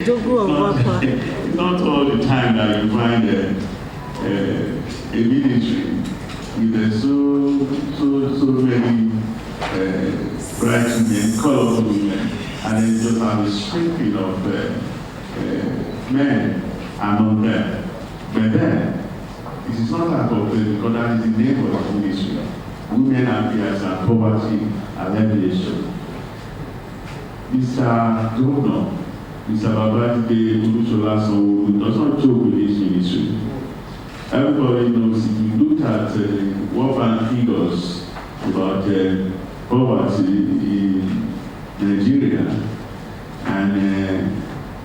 Not all the time that you find a ministry with so many bright women, colorful women, and then just have a sprinkling of men among them. But then, it is not that complete because that is the name of the ministry. Women Affairs and Poverty Alleviation. Mr. Governor, Mr. Babajide Olusola Sanwo-Olu does not joke with this ministry. Everybody knows if you look at World Bank figures about poverty in Nigeria and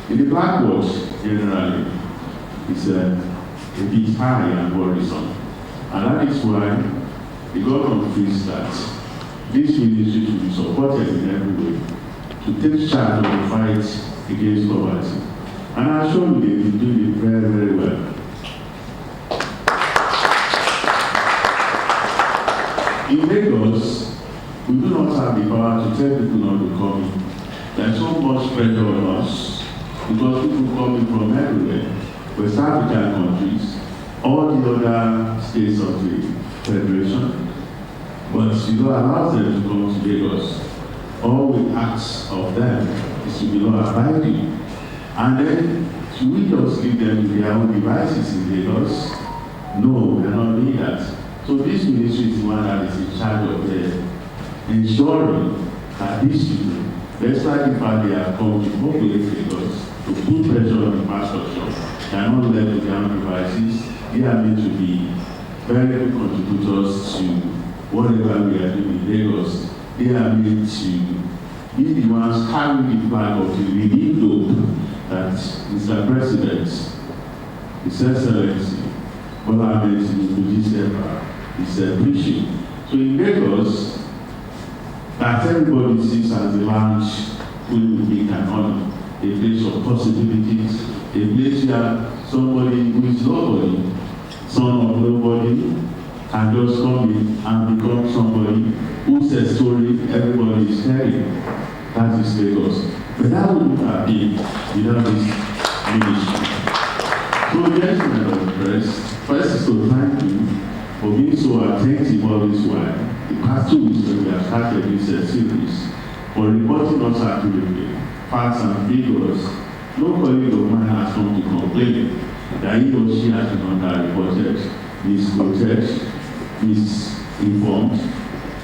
in the backwards generally, it's a bit high and worrisome. And that is why the government feels that this ministry should be supported in every way to take charge of the fight against poverty. And I assure you they will do it very, very well. In Lagos, we do not have the power to tell people not to come in. There's so much pressure on us because people coming from everywhere, West African countries, all the other states of the Federation, but you don't allow them to come to Lagos. All we ask of them is to be law-abiding. And then, should we just give them their own devices in Lagos? No, we're not doing that. So this ministry is the one that is in charge of ensuring that these people, despite the fact they have come to populate Lagos, to put pressure on the infrastructure, they are not left with their own devices. They are meant to be very good contributors to whatever we are doing in Lagos. They are meant to be the ones carrying the flag of the renewed hope that Mr. President, His Excellency, Bola Ahmed Tinubu is preaching. So in Lagos, that everybody sees as the land will be an honor, a place of possibilities, a place where somebody who is nobody, son of nobody, can just come in and become somebody whose story everybody is telling. That is Lagos. But that wouldn't have been without this ministry. So, gentlemen of the press, first is to thank you for being so attentive all this while. The past 2 weeks when we have started this series, for reporting us accurately, facts and figures. No colleague of mine has come to complain that he or she has been underreported, misquoted, misinformed.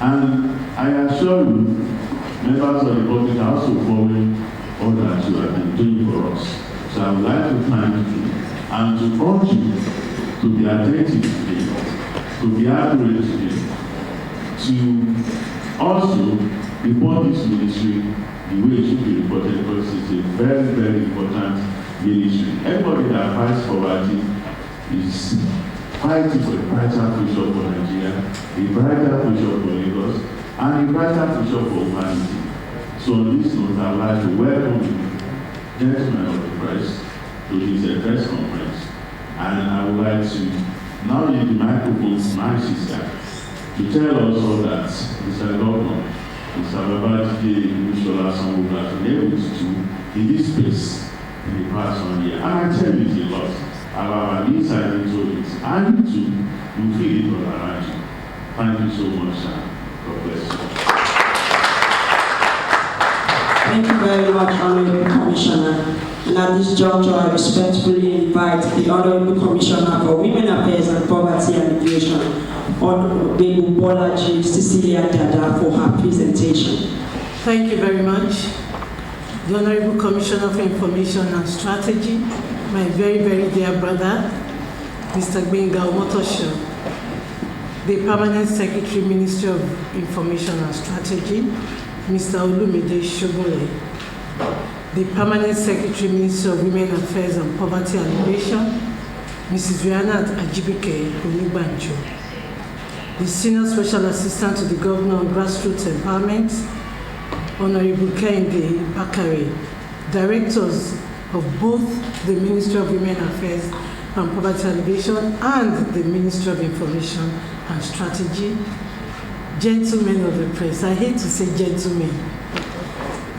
And I assure you, members of the public are also following all that you have been doing for us. So I would like to thank you and to urge you to be attentive today, to be accurate today, to also report this ministry the way it should be reported because it's a very, very important ministry. Everybody that fights poverty is fighting for a brighter future for Nigeria, a brighter future for Lagos, and a brighter future for humanity. So on this note, I'd like to welcome you, gentlemen of the press, to this press conference. And I would like to now leave the microphone to my sister to tell us all that Mr. Governor, Mr. Babajide Olusola Sanwo-Olu has been able to do in this space in the past 1 year. And I tell you it's a lot. Our inside into it. And you too, you feel it all around you. Thank you so much, sir. God bless you. Thank you very much, Honorable Commissioner. And at this juncture, I respectfully invite the Honorable Commissioner for Women Affairs and Poverty Alleviation, Honorable Bolaji Cecilia Dada, for her presentation. Thank you very much. The Honorable Commissioner for Information and Strategy, my very, very dear brother, Mr. Gbenga Omotosho, the Permanent Secretary, Ministry of Information and Strategy, Mr. Olumide Shogole, the Permanent Secretary, Ministry of Women Affairs and Poverty Alleviation, Mrs. Rihanna Ajibike Onigbanjo, the Senior Special Assistant to the Governor on Grassroots Empowerment, Honorable Kehinde Bakare, Directors of both the Ministry of Women Affairs and Poverty Alleviation and the Ministry of Information and Strategy, gentlemen of the press. I hate to say gentlemen.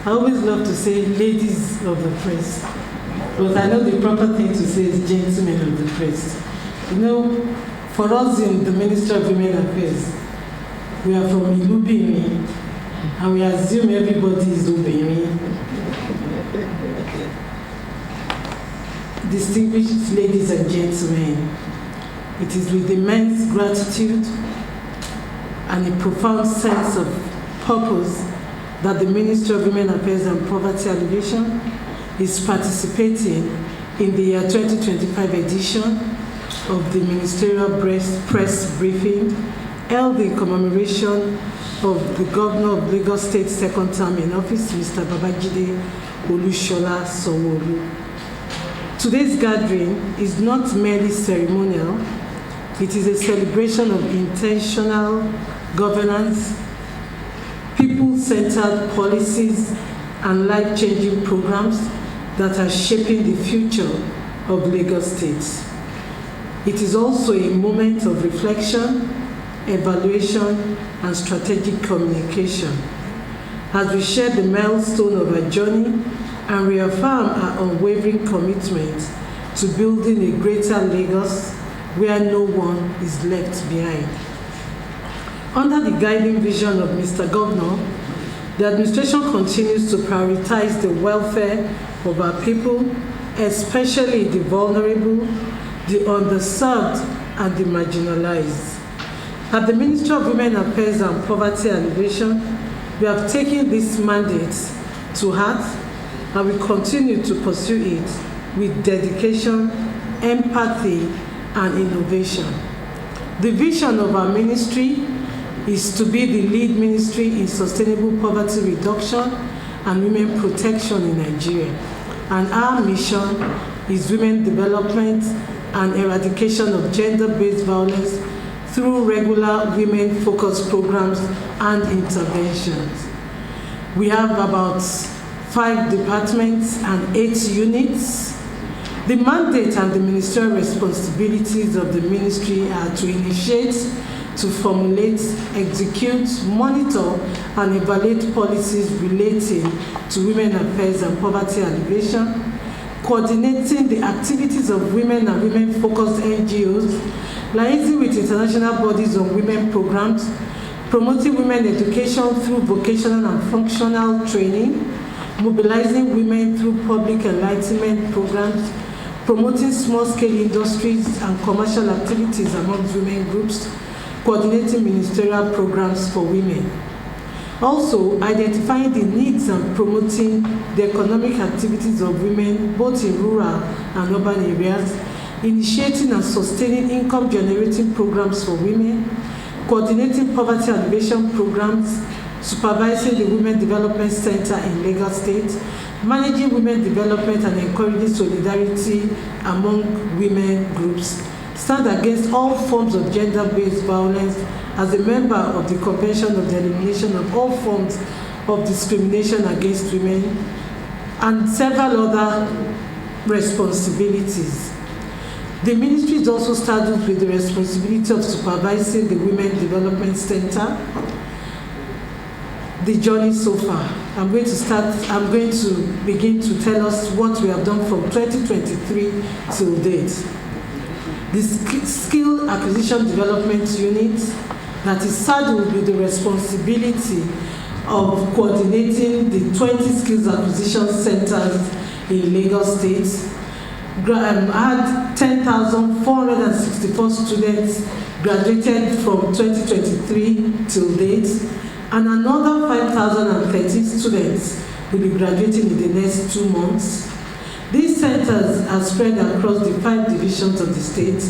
I always love to say ladies of the press. But I know the proper thing to say is gentlemen of the press. You know, for us in the Ministry of Women Affairs, we are from Ilubiri, and we assume everybody is Ubiri. Distinguished ladies and gentlemen, it is with immense gratitude and a profound sense of purpose that the Ministry of Women Affairs and Poverty Alleviation is participating in the year 2025 edition of the Ministerial Press Briefing held in commemoration of the Governor of Lagos State second term in office, Mr. Babajide Olushola Sanwo-Olu. Today's gathering is not merely ceremonial, it is a celebration of intentional governance, people-centered policies, and life-changing programs that are shaping the future of Lagos State. It is also a moment of reflection, evaluation, and strategic communication as we share the milestone of our journey and reaffirm our unwavering commitment to building a greater Lagos where no one is left behind. Under the guiding vision of Mr. Governor, the administration continues to prioritize the welfare of our people, especially the vulnerable, the underserved, and the marginalized. At the Ministry of Women Affairs and Poverty Alleviation, we have taken this mandate to heart and we continue to pursue it with dedication, empathy, and innovation. The vision of our ministry is to be the lead ministry in sustainable poverty reduction and women protection in Nigeria. And our mission is women development and eradication of gender-based violence through regular women-focused programs and interventions. We have about 5 departments and 8 units. The mandate and the ministerial responsibilities of the ministry are to initiate, to formulate, execute, monitor, and evaluate policies relating to women affairs and poverty alleviation, coordinating the activities of women and women-focused NGOs, liaising with international bodies on women programs, promoting women education through vocational and functional training, mobilizing women through public enlightenment programs, promoting small-scale industries and commercial activities among women groups, coordinating ministerial programs for women. Also, identifying the needs and promoting the economic activities of women, both in rural and urban areas, initiating and sustaining income-generating programs for women, coordinating poverty alleviation programs, supervising the Women Development Center in Lagos State, managing women development and encouraging solidarity among women groups, stand against all forms of gender-based violence as a member of the Convention of the Elimination of All Forms of Discrimination Against Women, and several other responsibilities. The ministry is also saddled with the responsibility of supervising the Women Development Center. The journey so far. I'm going to begin to tell us what we have done from 2023 till date. The Skill Acquisition Development Unit that is saddled with the responsibility of coordinating the 20 skills acquisition centers in Lagos State, had 10,464 students graduated from 2023 till date, and another 5,013 students will be graduating in the next 2 months. These centers are spread across the 5 divisions of the state,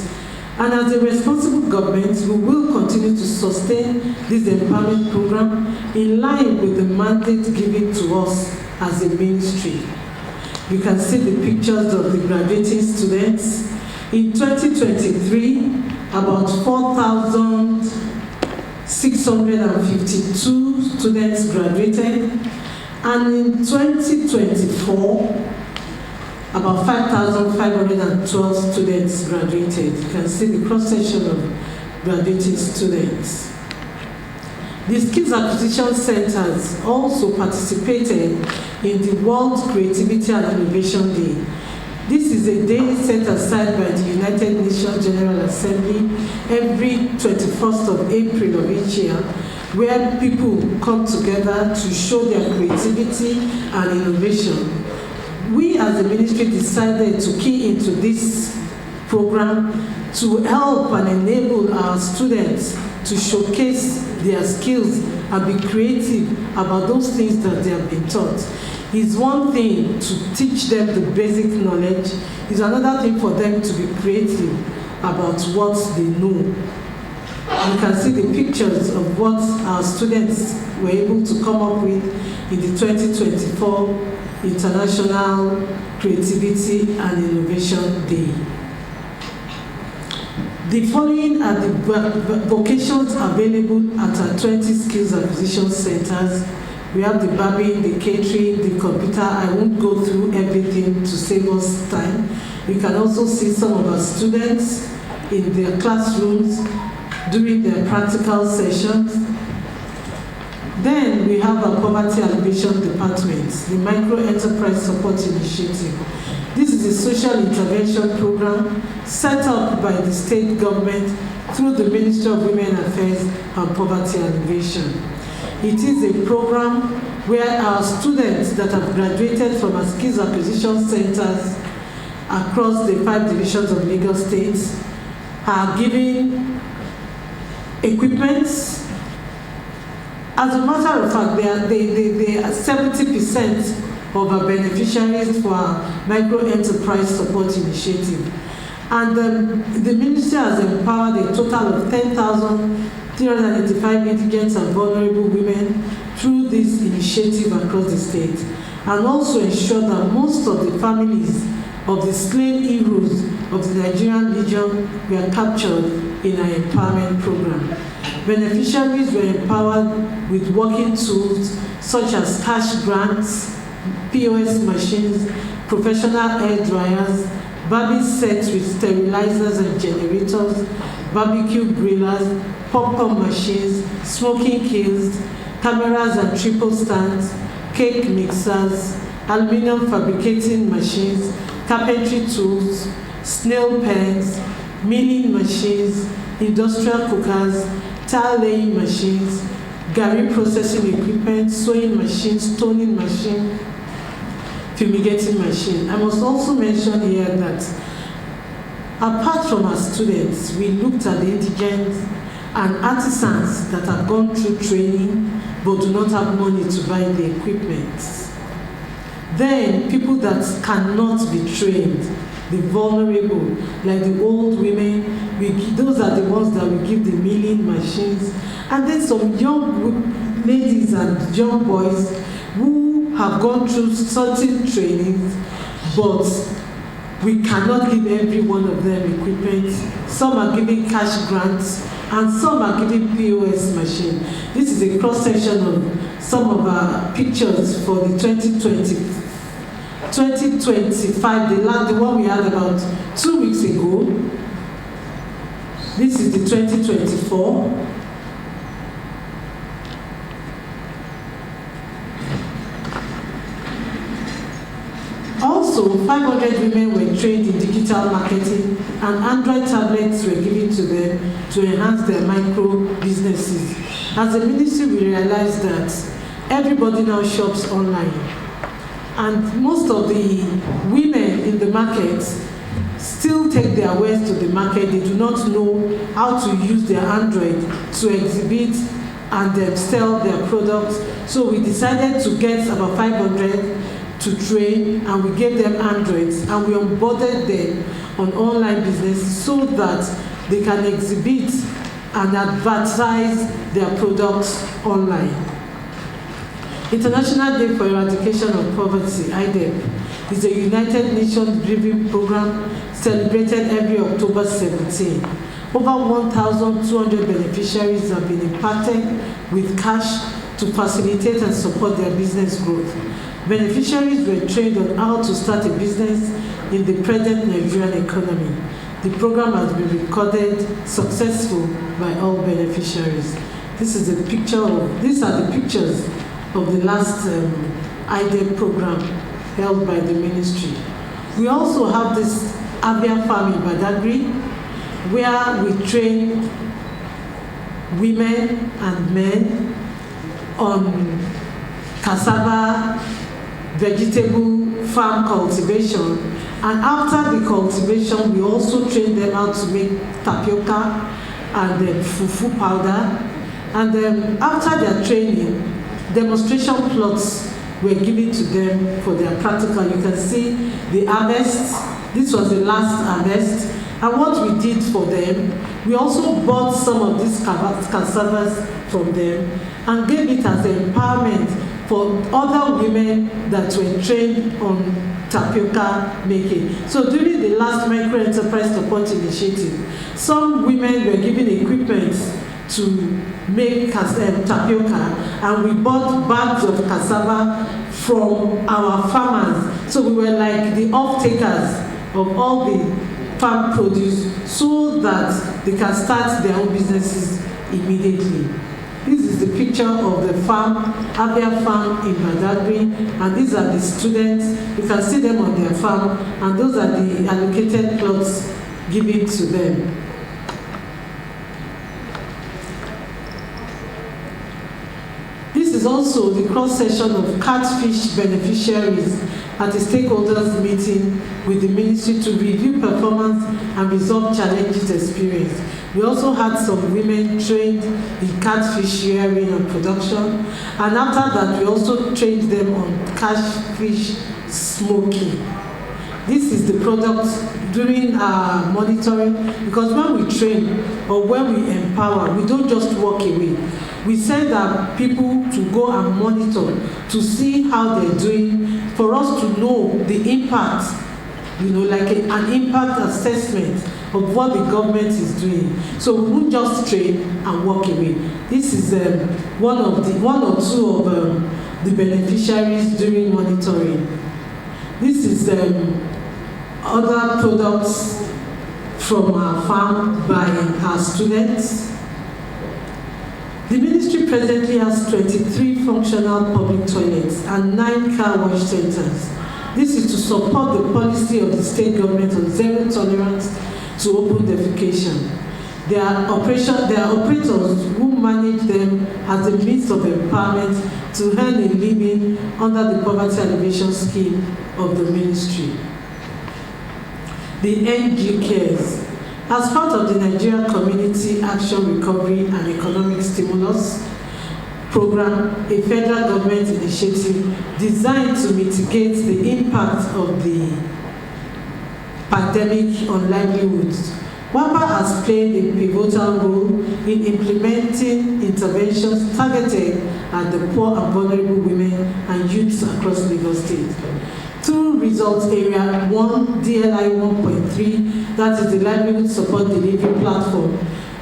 and as a responsible government, we will continue to sustain this empowerment program in line with the mandate given to us as a ministry. You can see the pictures of the graduating students. In 2023, about 4,652 students graduated, and in 2024, about 5,512 students graduated. You can see the cross-section of graduating students. The Skills Acquisition Centers also participated in the World Creativity and Innovation Day This is a day set aside by the United Nations General Assembly every 21st of April of each year, where people come together to show their creativity and innovation. We as the ministry decided to key into this program to help and enable our students to showcase their skills and be creative about those things that they have been taught. It's one thing to teach them the basic knowledge. It's another thing for them to be creative about what they know. You can see the pictures of what our students were able to come up with in the 2024 International Creativity and Innovation Day. The following are the vocations available at our 20 skills acquisition centers. We have the barbing, the catering, the computer. I won't go through everything to save us time. You can also see some of our students in their classrooms during their practical sessions. Then we have our Poverty Alleviation Department, the Micro Enterprise Support Initiative. This is a social intervention program set up by the state government through the Ministry of Women Affairs and Poverty Alleviation. It is a program where our students that have graduated from our skills acquisition centers across the 5 divisions of Lagos State are given equipment. As a matter of fact, they are 70% of our beneficiaries for our Micro Enterprise Support Initiative. And the ministry has empowered a total of 10,385 indigent and vulnerable women through this initiative across the state, and also ensured that most of the families of the slain heroes of the Nigerian Legion were captured in our empowerment program. Beneficiaries were empowered with working tools such as cash grants, POS machines, professional hair dryers, barbing sets with sterilizers and generators, barbecue grillers, popcorn machines, smoking kilns, cameras and triple stands, cake mixers, aluminum fabricating machines, carpentry tools, snail pens, milling machines, industrial cookers, tile laying machines, garri processing equipment, sewing machines, toning machine, fumigating machine. I must also mention here that apart from our students, we looked at the indigents and artisans that have gone through training but do not have money to buy the equipment. Then people that cannot be trained, the vulnerable, like the old women, those are the ones that we give the milling machines. And then some young ladies and young boys who have gone through certain trainings, but we cannot give every one of them equipment. Some are giving cash grants, and some are giving POS machine. This is a cross-section of some of our pictures for the 2025, the one we had about 2 weeks ago. This is the 2024. Also, 500 women were trained in digital marketing, and Android tablets were given to them to enhance their micro businesses. As a ministry, we realized that everybody now shops online, and most of the women in the market still take their wares to the market. They do not know how to use their Android to exhibit and sell their products. So we decided to get about 500 to train, and we gave them Androids, and we onboarded them on online business so that they can exhibit and advertise their products online. International Day for Eradication of Poverty, IDEP, is a United Nations grieving program celebrated every October 17. Over 1,200 beneficiaries have been impacted with cash to facilitate and support their business growth. Beneficiaries were trained on how to start a business in the present Nigerian economy. The program has been recorded successful by all beneficiaries. These are the pictures of the last IDEP program held by the ministry. We also have this Avia farm in Badagry, where we train women and men on cassava vegetable farm cultivation. And after the cultivation, we also train them how to make tapioca and fufu powder. And after their training, demonstration plots were given to them for their practical. You can see the harvest. This was the last harvest. And what we did for them, we also bought some of these cassavas from them and gave it as empowerment for other women that were trained on tapioca making. So during the last micro enterprise support initiative, some women were given equipment to make tapioca, and we bought bags of cassava from our farmers. So we were like the off-takers of all the farm produce so that they can start their own businesses immediately. This is the picture of the farm, Avia farm in Badagry, and these are the students. You can see them on their farm, and those are the allocated plots given to them. This is also the cross-section of catfish beneficiaries at a stakeholders meeting with the ministry to review performance and resolve challenges experienced. We also had some women trained in catfish rearing and production, and after that we also trained them on catfish smoking. This is the product during our monitoring, because when we train or when we empower, we don't just walk away. We send our people to go and monitor to see how they're doing, for us to know the impact, like an impact assessment of what the government is doing. So we won't just train and walk away. This is one or two of the beneficiaries during monitoring. This is other products from our farm by our students. The ministry presently has 23 functional public toilets and 9 car wash centers. This is to support the policy of the state government on zero tolerance to open defecation. There are operators who manage them as a means of empowerment to earn a living under the poverty alleviation scheme of the ministry. The NG Cares. As part of the Nigerian Community Action Recovery and Economic Stimulus Program, a federal government initiative designed to mitigate the impact of the pandemic on livelihoods, WAPA has played a pivotal role in implementing interventions targeted at the poor and vulnerable women and youths across Lagos State. Through Results Area 1, DLI 1.3, that is the Livelihood Support Delivery Platform,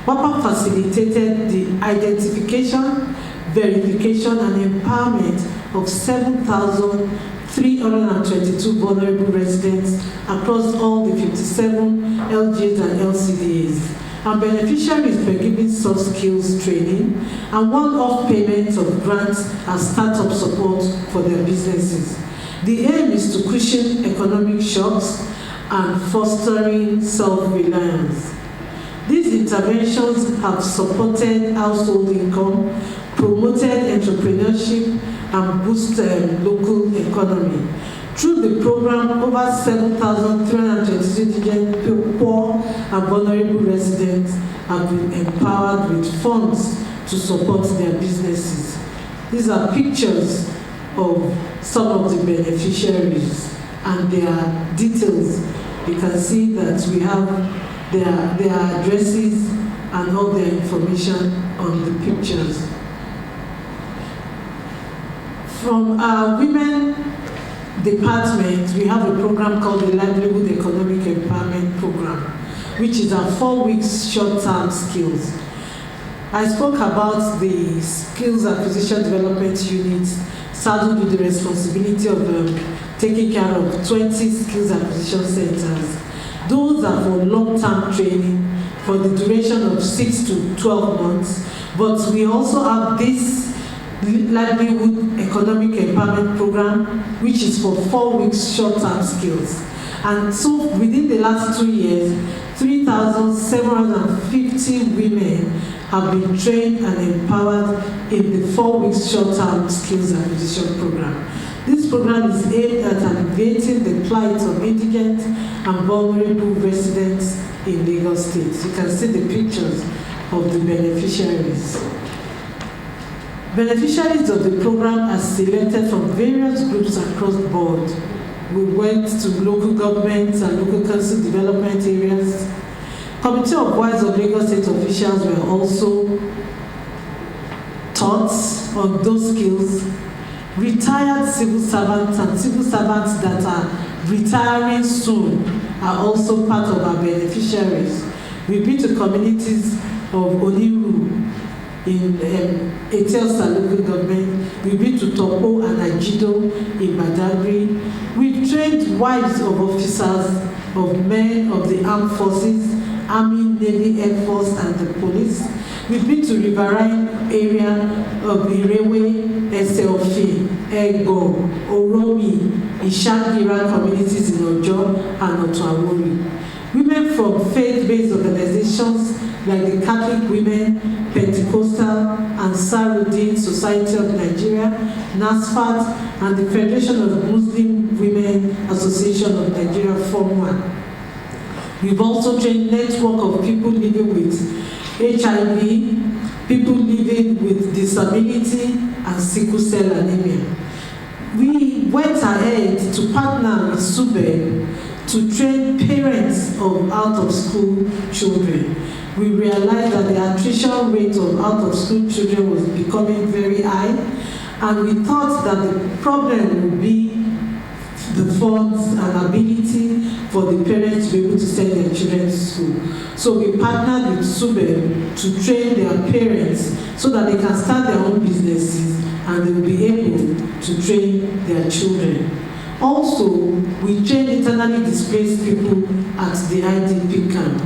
WAPA facilitated the identification, verification, and empowerment of 7,322 vulnerable residents across all the 57 LGAs and LCDAs. And beneficiaries were given soft skills training and one-off payments of grants and startup support for their businesses. The aim is to cushion economic shocks and fostering self-reliance. These interventions have supported household income, promoted entrepreneurship, and boosted local economy. Through the program, over 7,322 poor and vulnerable residents have been empowered with funds to support their businesses. These are pictures of some of the beneficiaries and their details. You can see that we have their addresses and all their information on the pictures. From our women department, we have a program called the Livelihood Economic Empowerment Program, which is a 4 weeks short-term skills. I spoke about the skills acquisition development unit saddled with the responsibility of taking care of 20 skills acquisition centers. Those are for long-term training for the duration of 6 to 12 months, but we also have this Livelihood Economic Empowerment Program, which is for 4 weeks short-term skills. And so within the last 2 years, 3,750 women have been trained and empowered in the 4-week short-term skills acquisition program. This program is aimed at alleviating the plight of indigent and vulnerable residents in Lagos State. You can see the pictures of the beneficiaries. Beneficiaries of the program are selected from various groups across the board. We went to local governments and local council development areas. Committee of Wives of Lagos State officials were also taught on those skills. Retired civil servants and civil servants that are retiring soon are also part of our beneficiaries. We've been to communities of Oniru in Etelsa local government. We've been to Topo and Ajido in Badagry. We've trained wives of officers, of men of the armed forces, Army, Navy, Air Force, and the police. We've been to riverine area of Irewe, Eseofi, Ego, Oromi, Ishagira communities in Ojo and Otuawori. Women from faith-based organizations like the Catholic Women, Pentecostal, and Sarudin Society of Nigeria, NASFAT, and the Federation of Muslim Women Association of Nigeria, Form 1. We've also trained a network of people living with HIV, people living with disability, and sickle cell anemia. We went ahead to partner with SUBE to train parents of out-of-school children. We realized that the attrition rate of out-of-school children was becoming very high, and we thought that the problem would be the funds and ability for the parents to be able to send their children to school. So we partnered with SUBE to train their parents so that they can start their own businesses and they will be able to train their children. Also, we train internally displaced people at the IDP camp.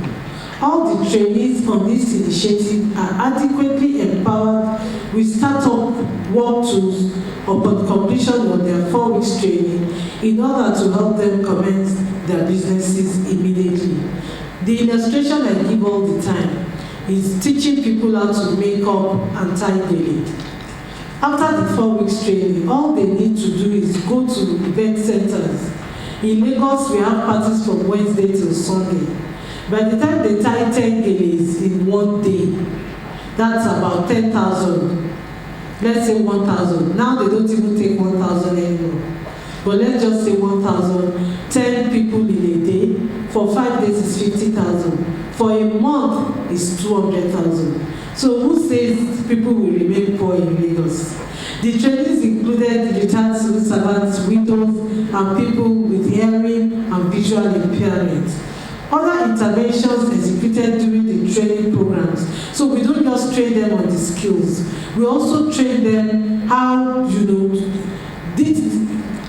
All the trainees on this initiative are adequately empowered with startup work tools upon completion of their 4 weeks training in order to help them commence their businesses immediately. The illustration I give all the time is teaching people how to make up and tie gele. After the 4 weeks training, all they need to do is go to event centers. In Lagos, we have parties from Wednesday till Sunday. By the time they tie 10 geles in 1 day, that's about 10,000. Let's say 1,000. Now they don't even take 1,000 anymore. But let's just say 1,000. 10 people in a day. For 5 days is 50,000. For a month is 200,000. So who says people will remain poor in Lagos? The trainings included retired civil servants, widows, and people with hearing and visual impairment. Other interventions executed during the training programs. So we don't just train them on the skills. We also train them how, this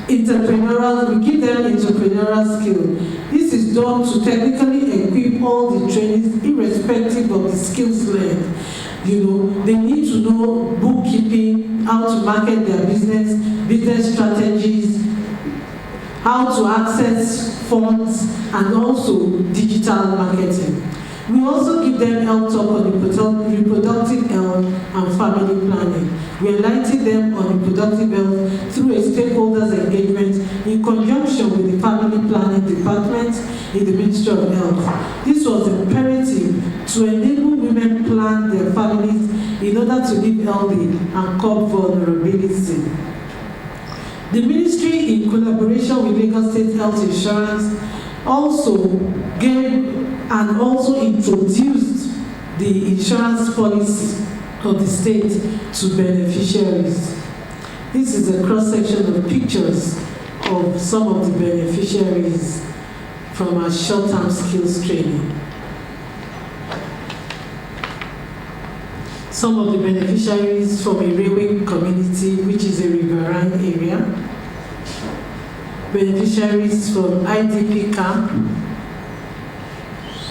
entrepreneurial, we give them entrepreneurial skill. This is done to technically equip all the trainees irrespective of the skills learned. They need to know bookkeeping, how to market their business strategies, how to access funds, and also digital marketing. We also give them health talk on reproductive health and family planning. We enlighten them on reproductive health through a stakeholders engagement in conjunction with the family planning department in the Ministry of Health. This was imperative to enable women plan their families in order to live healthy and curb vulnerability. The ministry, in collaboration with Lagos State Health Insurance, also introduced the insurance policy of the state to beneficiaries. This is a cross-section of pictures of some of the beneficiaries from our short-term skills training. Some of the beneficiaries from Irewe community, which is a riverine area. Beneficiaries from IDP camp.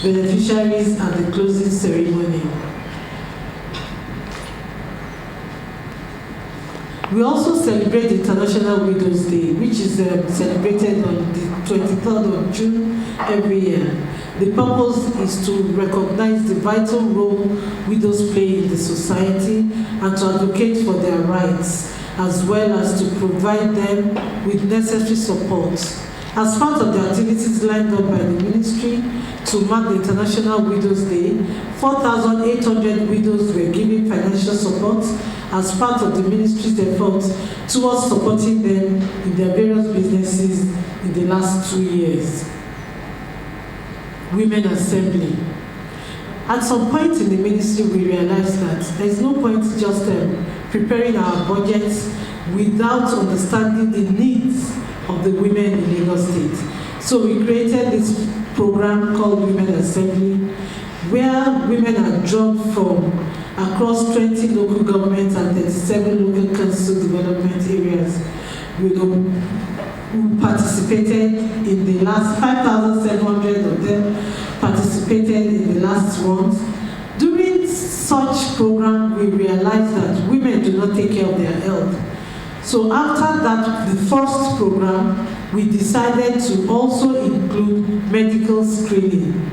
Beneficiaries at the closing ceremony. We also celebrate International Widows Day, which is celebrated on the 23rd of June every year. The purpose is to recognize the vital role widows play in the society and to advocate for their rights, as well as to provide them with necessary support. As part of the activities lined up by the ministry to mark the International Widows Day, 4,800 widows were given financial support as part of the ministry's efforts towards supporting them in their various businesses in the last 2 years. Women Assembly. At some point in the ministry, we realized that there is no point just preparing our budgets without understanding the needs of the women in Lagos State. So we created this program called Women Assembly, where women are drawn from across 20 local governments and 37 local council development areas. Who participated in the last 5,700 of them participated in the last ones. During such program, we realized that women do not take care of their health. So after that, the first program, we decided to also include medical screening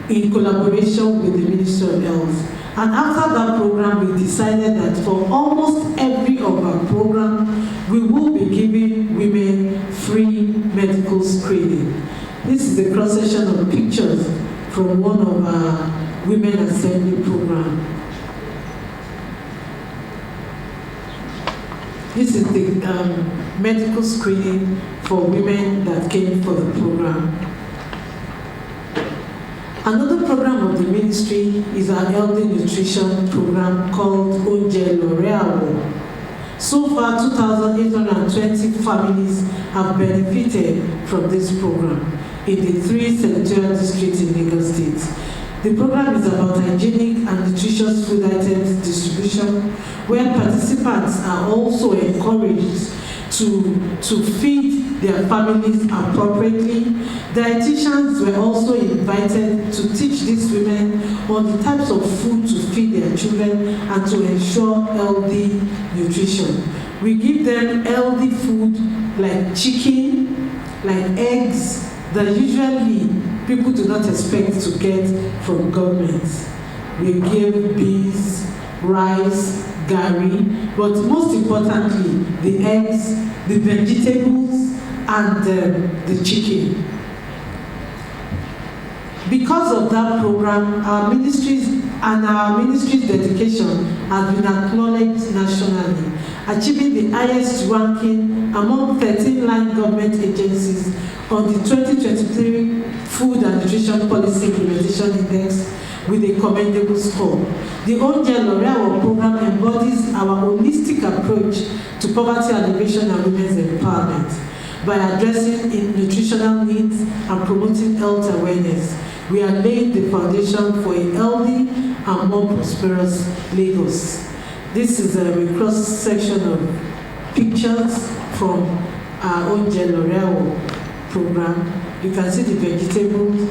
in collaboration with the Ministry of Health. And after that program, we decided that for almost every of our program, we will be giving women free medical screening. This is a cross-section of pictures from one of our Women Assembly program. This is the medical screening for women that came for the program. Another program of the ministry is our healthy nutrition program called Alleviation. So far, 2,820 families have benefited from this program in the 3 senatorial districts in Lagos State. The program is about hygienic and nutritious food items distribution, where participants are also encouraged to feed their families appropriately. Dietitians were also invited to teach these women on the types of food to feed their children and to ensure healthy nutrition. We give them healthy food like chicken, like eggs, that usually people do not expect to get from government. We give beans, rice, gari, but most importantly, the eggs, the vegetables, and the chicken. Because of that program, our ministry's dedication has been acknowledged nationally, achieving the highest ranking among 13 line government agencies on the 2023 Food and Nutrition Policy Implementation Index with a commendable score. The Alleviation program embodies our holistic approach to poverty alleviation and women's empowerment by addressing nutritional needs and promoting health awareness. We are laying the foundation for a healthy and more prosperous Lagos. This is a cross-section of pictures from our Alleviation program. You can see the vegetables,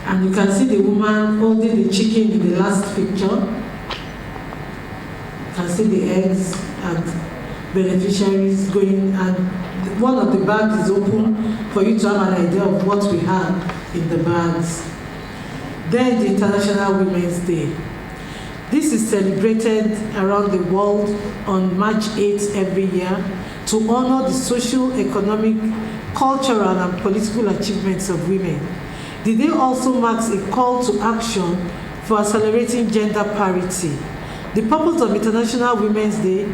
and you can see the woman holding the chicken in the last picture. You can see the eggs and beneficiaries going, and one of the bags is open for you to have an idea of what we have in the bags. Then the International Women's Day. This is celebrated around the world on March 8th every year to honor the social, economic, cultural, and political achievements of women. The day also marks a call to action for accelerating gender parity. The purpose of International Women's Day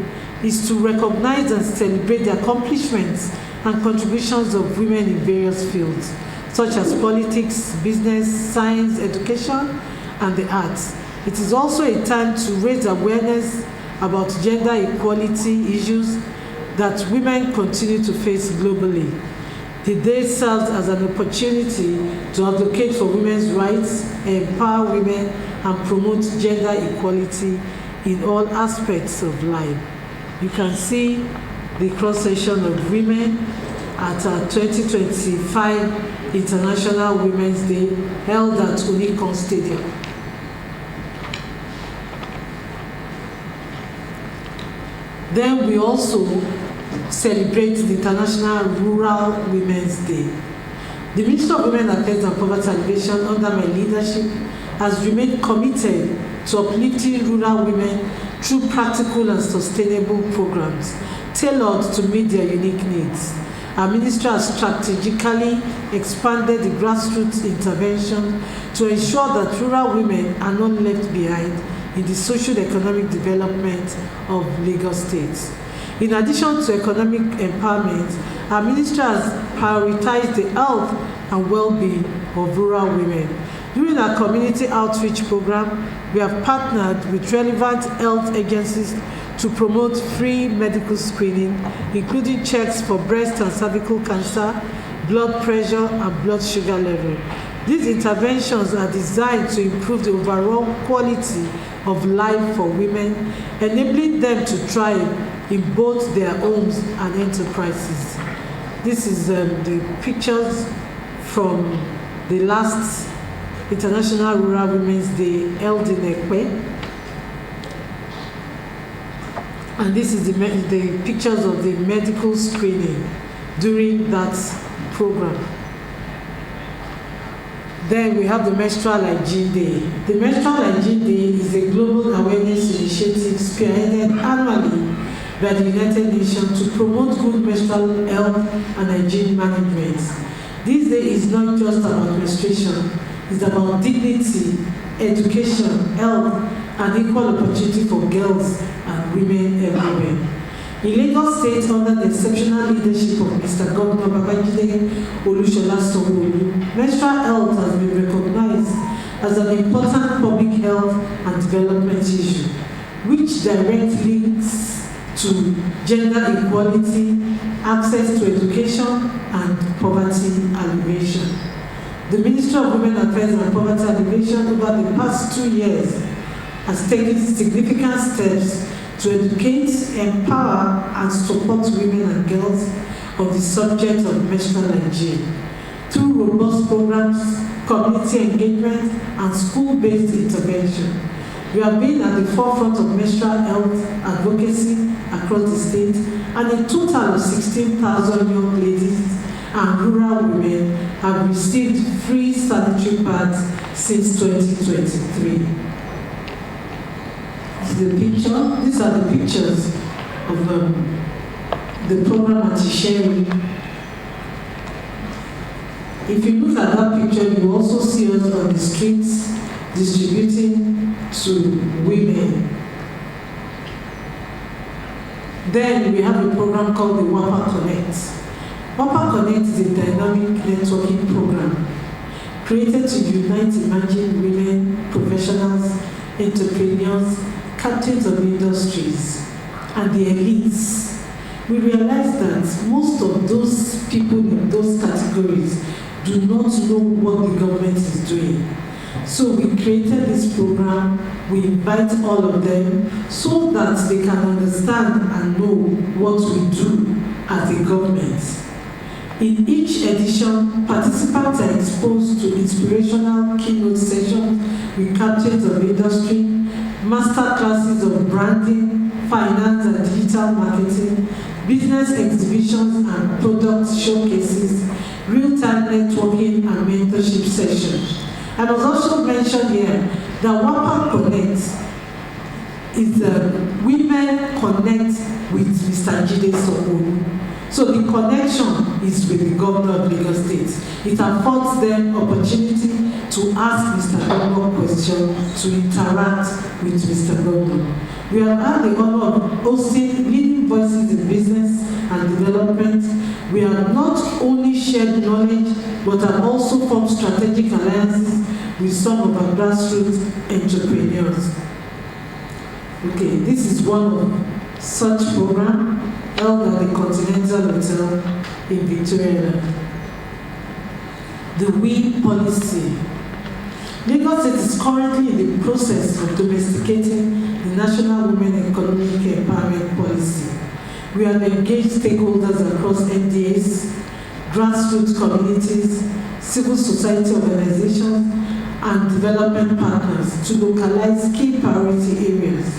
is to recognize and celebrate the accomplishments and contributions of women in various fields, such as politics, business, science, education, and the arts. It is also a time to raise awareness about gender equality issues that women continue to face globally. The day serves as an opportunity to advocate for women's rights, empower women, and promote gender equality in all aspects of life. You can see the cross-section of women at our 2025 International Women's Day held at Unicon Stadium. Then we also celebrate the International Rural Women's Day. The Ministry of Women Affairs and Poverty Alleviation, under my leadership, has remained committed to uplifting rural women through practical and sustainable programs tailored to meet their unique needs. Our ministry has strategically expanded the grassroots intervention to ensure that rural women are not left behind in the socio-economic development of Lagos State. In addition to economic empowerment, our ministry has prioritized the health and well-being of rural women. During our community outreach program, we have partnered with relevant health agencies to promote free medical screening, including checks for breast and cervical cancer, blood pressure, and blood sugar level. These interventions are designed to improve the overall quality of life for women, enabling them to thrive in both their homes and enterprises. This is the pictures from the last International Rural Women's Day held in Ekpe. And this is the pictures of the medical screening during that program. Then we have the Menstrual Hygiene Day. The Menstrual Hygiene Day is a global awareness initiative spearheaded annually by the United Nations to promote good menstrual health and hygiene management. This day is not just about menstruation, it's about dignity, education, health, and equal opportunity for girls and women everywhere. In Lagos State, under the exceptional leadership of Mr. Governor Babajide Olusola Sanwo-Olu, menstrual health has been recognized as an important public health and development issue, which directly links to gender equality, access to education, and poverty alleviation. The Ministry of Women Affairs and Poverty Alleviation over the past 2 years has taken significant steps to educate, empower, and support women and girls on the subject of menstrual hygiene. Through robust programs, community engagement, and school-based intervention, we have been at the forefront of menstrual health advocacy across the state, and a total of 16,000 young ladies and rural women have received free sanitary pads since 2023. These are the pictures of the program anti-sharing. If you look at that picture, you also see us on the streets distributing to women. Then we have a program called the WAPA Connect. WAPA Connect is a dynamic networking program created to unite emerging women, professionals, entrepreneurs, captains of industries, and the elites. We realize that most of those people in those categories do not know what the government is doing. So we created this program. We invite all of them so that they can understand and know what we do as a government. In each edition, participants are exposed to inspirational keynote sessions with captains of industry, master classes of branding, finance and digital marketing, business exhibitions and product showcases, real-time networking and mentorship sessions. I must also mention here that WAPA Connect is Women Connect with Mr. Jide Sanwo-Olu. So the connection is with the governor of Lagos State. It affords them opportunity to ask Mr. Governor questions, to interact with Mr. Governor. We have had the honor of hosting leading voices in business and development. We have not only shared knowledge, but have also formed strategic alliances with some of our grassroots entrepreneurs. Okay, this is one of such programs held at the Continental Hotel in Victoria. The We policy. Lagos State is currently in the process of domesticating the National Women Economic Empowerment Policy. We have engaged stakeholders across NDAs, grassroots communities, civil society organizations, and development partners to localize key priority areas.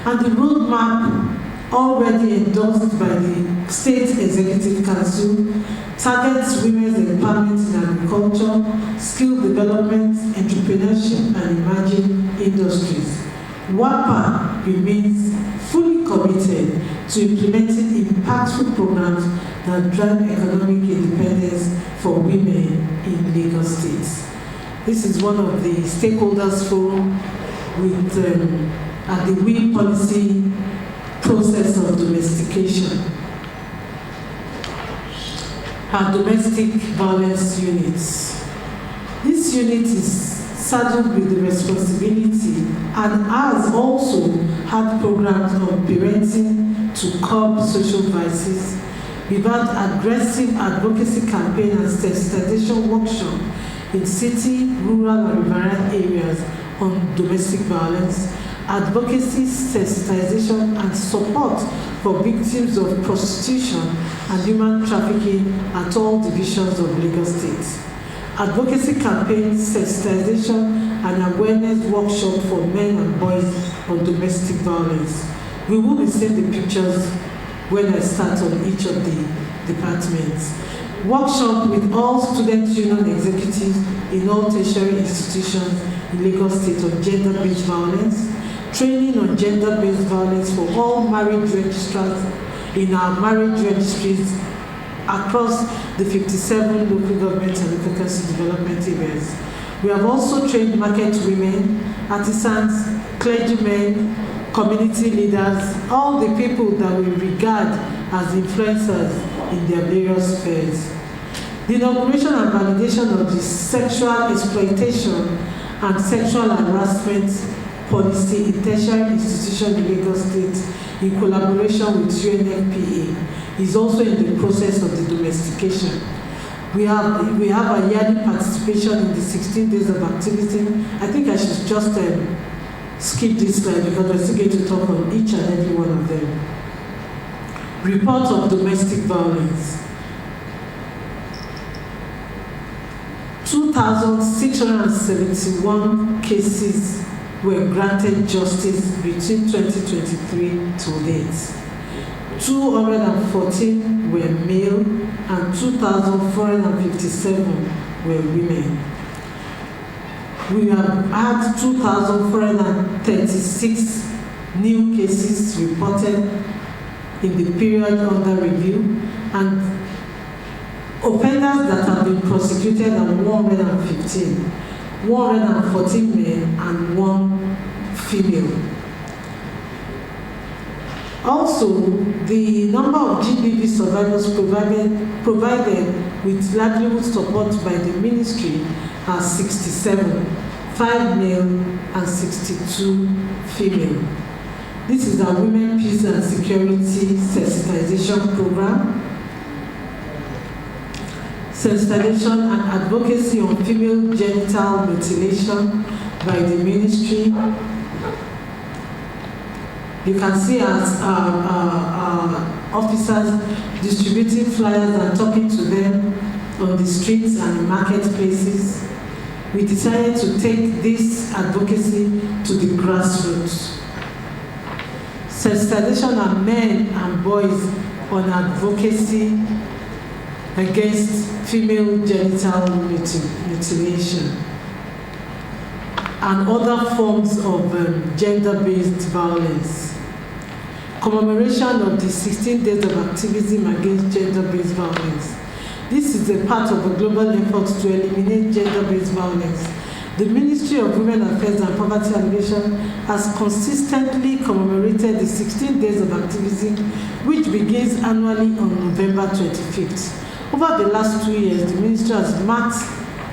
And the roadmap already endorsed by the State Executive Council, targets women's empowerment in agriculture, skill development, entrepreneurship, and emerging industries. WAPA remains fully committed to implementing impactful programs that drive economic independence for women in Lagos State. This is one of the stakeholders forum with at the WE policy process of domestication. Our domestic violence units. This unit is saddled with the responsibility and has also had programs on parenting to curb social vices. We've had aggressive advocacy campaign and sensitization workshop in city, rural, and rural areas on domestic violence, advocacy, sensitization, and support for victims of prostitution and human trafficking at all divisions of Lagos State. Advocacy campaign, sensitization, and awareness workshop for men and boys on domestic violence. We will be seeing the pictures when I start on each of the departments. Workshop with all student union executives in all tertiary institutions in Lagos State on gender-based violence, training on gender-based violence for all marriage registrars in our marriage registries across the 57 local government and local council development areas. We have also trained market women, artisans, clergymen, community leaders, all the people that we regard as influencers in their various spheres. The inauguration and validation of the sexual exploitation and sexual harassment policy in tertiary institutions in Lagos State in collaboration with UNFPA is also in the process of the domestication. We have a yearly participation in the 16 days of activity. I think I should just skip this slide because we're still going to talk on each and every one of them. Report of domestic violence. 2,671 cases were granted justice between 2023 to date. 214 were male and 2,457 were women. We have had 2,436 new cases reported in the period under review, and offenders that have been prosecuted are 115, 114 men and 1 female. Also, the number of GBV survivors provided with livelihood support by the ministry are 67, 5 male and 62 female. This is our Women, Peace and Security Sensitization Program. Sensitization and advocacy on female genital mutilation by the ministry. You can see as officers distributing flyers and talking to them on the streets and in marketplaces. We decided to take this advocacy to the grassroots. Sensitization of men and boys on advocacy against female genital mutilation and other forms of gender-based violence. Commemoration of the 16 days of activism against gender-based violence. This is a part of a global effort to eliminate gender-based violence. The Ministry of Women Affairs and Poverty Alleviation has consistently commemorated the 16 days of activism, which begins annually on November 25th. Over the last 2 years, the Ministry has marked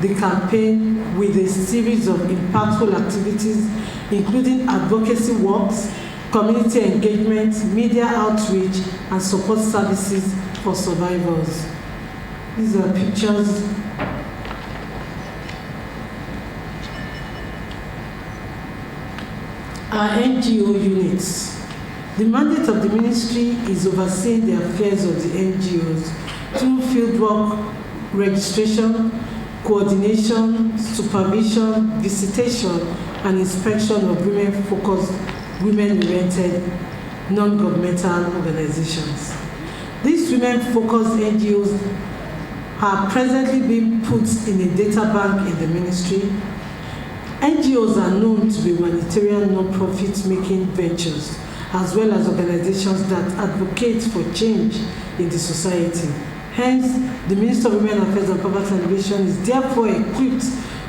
the campaign with a series of impactful activities, including advocacy works, community engagement, media outreach, and support services for survivors. These are pictures. Our NGO units. The mandate of the ministry is overseeing the affairs of the NGOs through fieldwork, registration, coordination, supervision, visitation, and inspection of women-focused, women-oriented non-governmental organizations. These women-focused NGOs are presently being put in a data bank in the ministry. NGOs are known to be humanitarian non-profit making ventures, as well as organizations that advocate for change in the society. Hence, the Minister of Women Affairs and Poverty Alleviation is therefore equipped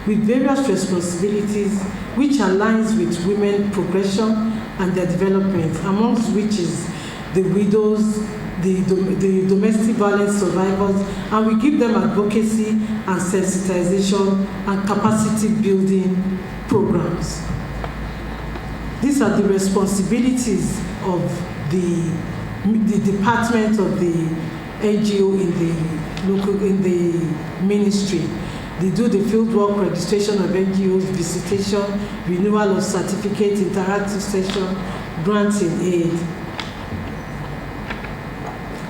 with various responsibilities which aligns with women progression and their development, amongst which is the widows, the domestic violence survivors, and we give them advocacy and sensitization and capacity building programs. These are the responsibilities of the department of the NGO in the ministry. They do the fieldwork, registration of NGOs, visitation, renewal of certificate, interactive session, grants in aid.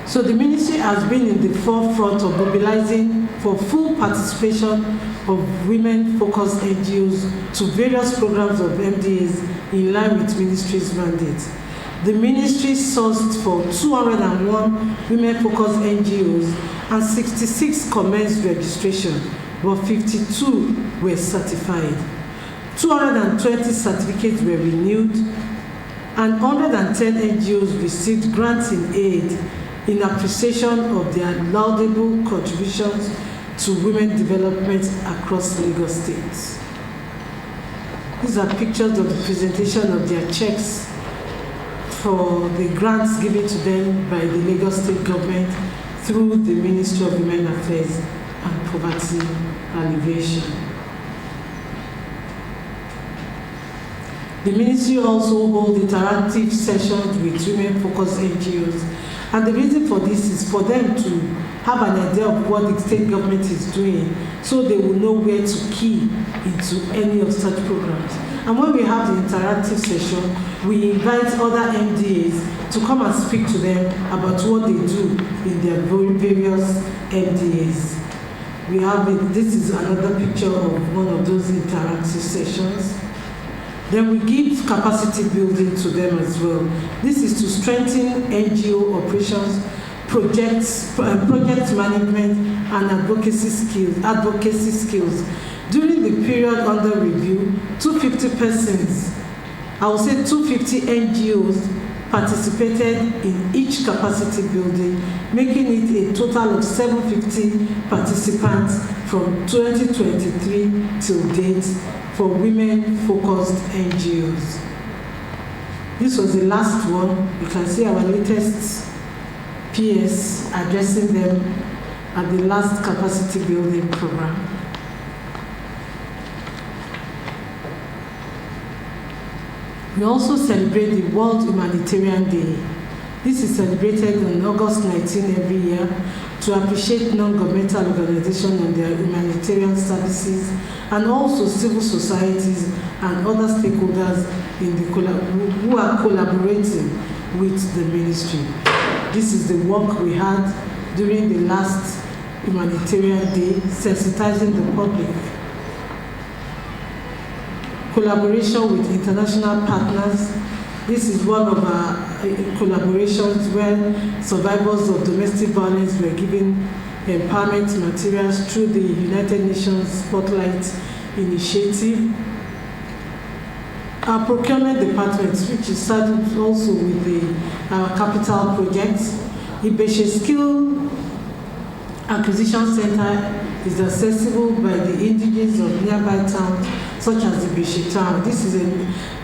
So the ministry has been in the forefront of mobilizing for full participation of women-focused NGOs to various programs of MDAs in line with ministry's mandate. The ministry sourced for 201 women-focused NGOs and 66 commenced registration, but 52 were certified. 220 certificates were renewed, and 110 NGOs received grants in aid in appreciation of their laudable contributions to women development across Lagos State. These are pictures of the presentation of their checks for the grants given to them by the Lagos State government through the Ministry of Women Affairs and Poverty Alleviation. The ministry also holds interactive sessions with women-focused NGOs, and the reason for this is for them to have an idea of what the state government is doing, so they will know where to key into any of such programs. And when we have the interactive session, we invite other MDAs to come and speak to them about what they do in their various MDAs. We have this is another picture of one of those interactive sessions. Then we give capacity building to them as well. This is to strengthen NGO operations, project management, and advocacy skills. During the period under review, 250 persons, I would say 250 NGOs participated in each capacity building, making it a total of 750 participants from 2023 till date for women-focused NGOs. This was the last one. You can see our latest PS addressing them at the last capacity building program. We also celebrate the World Humanitarian Day. This is celebrated on August 19 every year to appreciate non-governmental organizations and their humanitarian services, and also civil societies and other stakeholders in the who are collaborating with the ministry. This is the work we had during the last Humanitarian Day, sensitizing the public. Collaboration with international partners. This is one of our collaborations where survivors of domestic violence were given empowerment materials through the United Nations Spotlight Initiative. Our procurement department, which is started also with our capital projects, Ibeshe Skill Acquisition Center is accessible by the indigenes of nearby towns such as Ibeshe Town. This is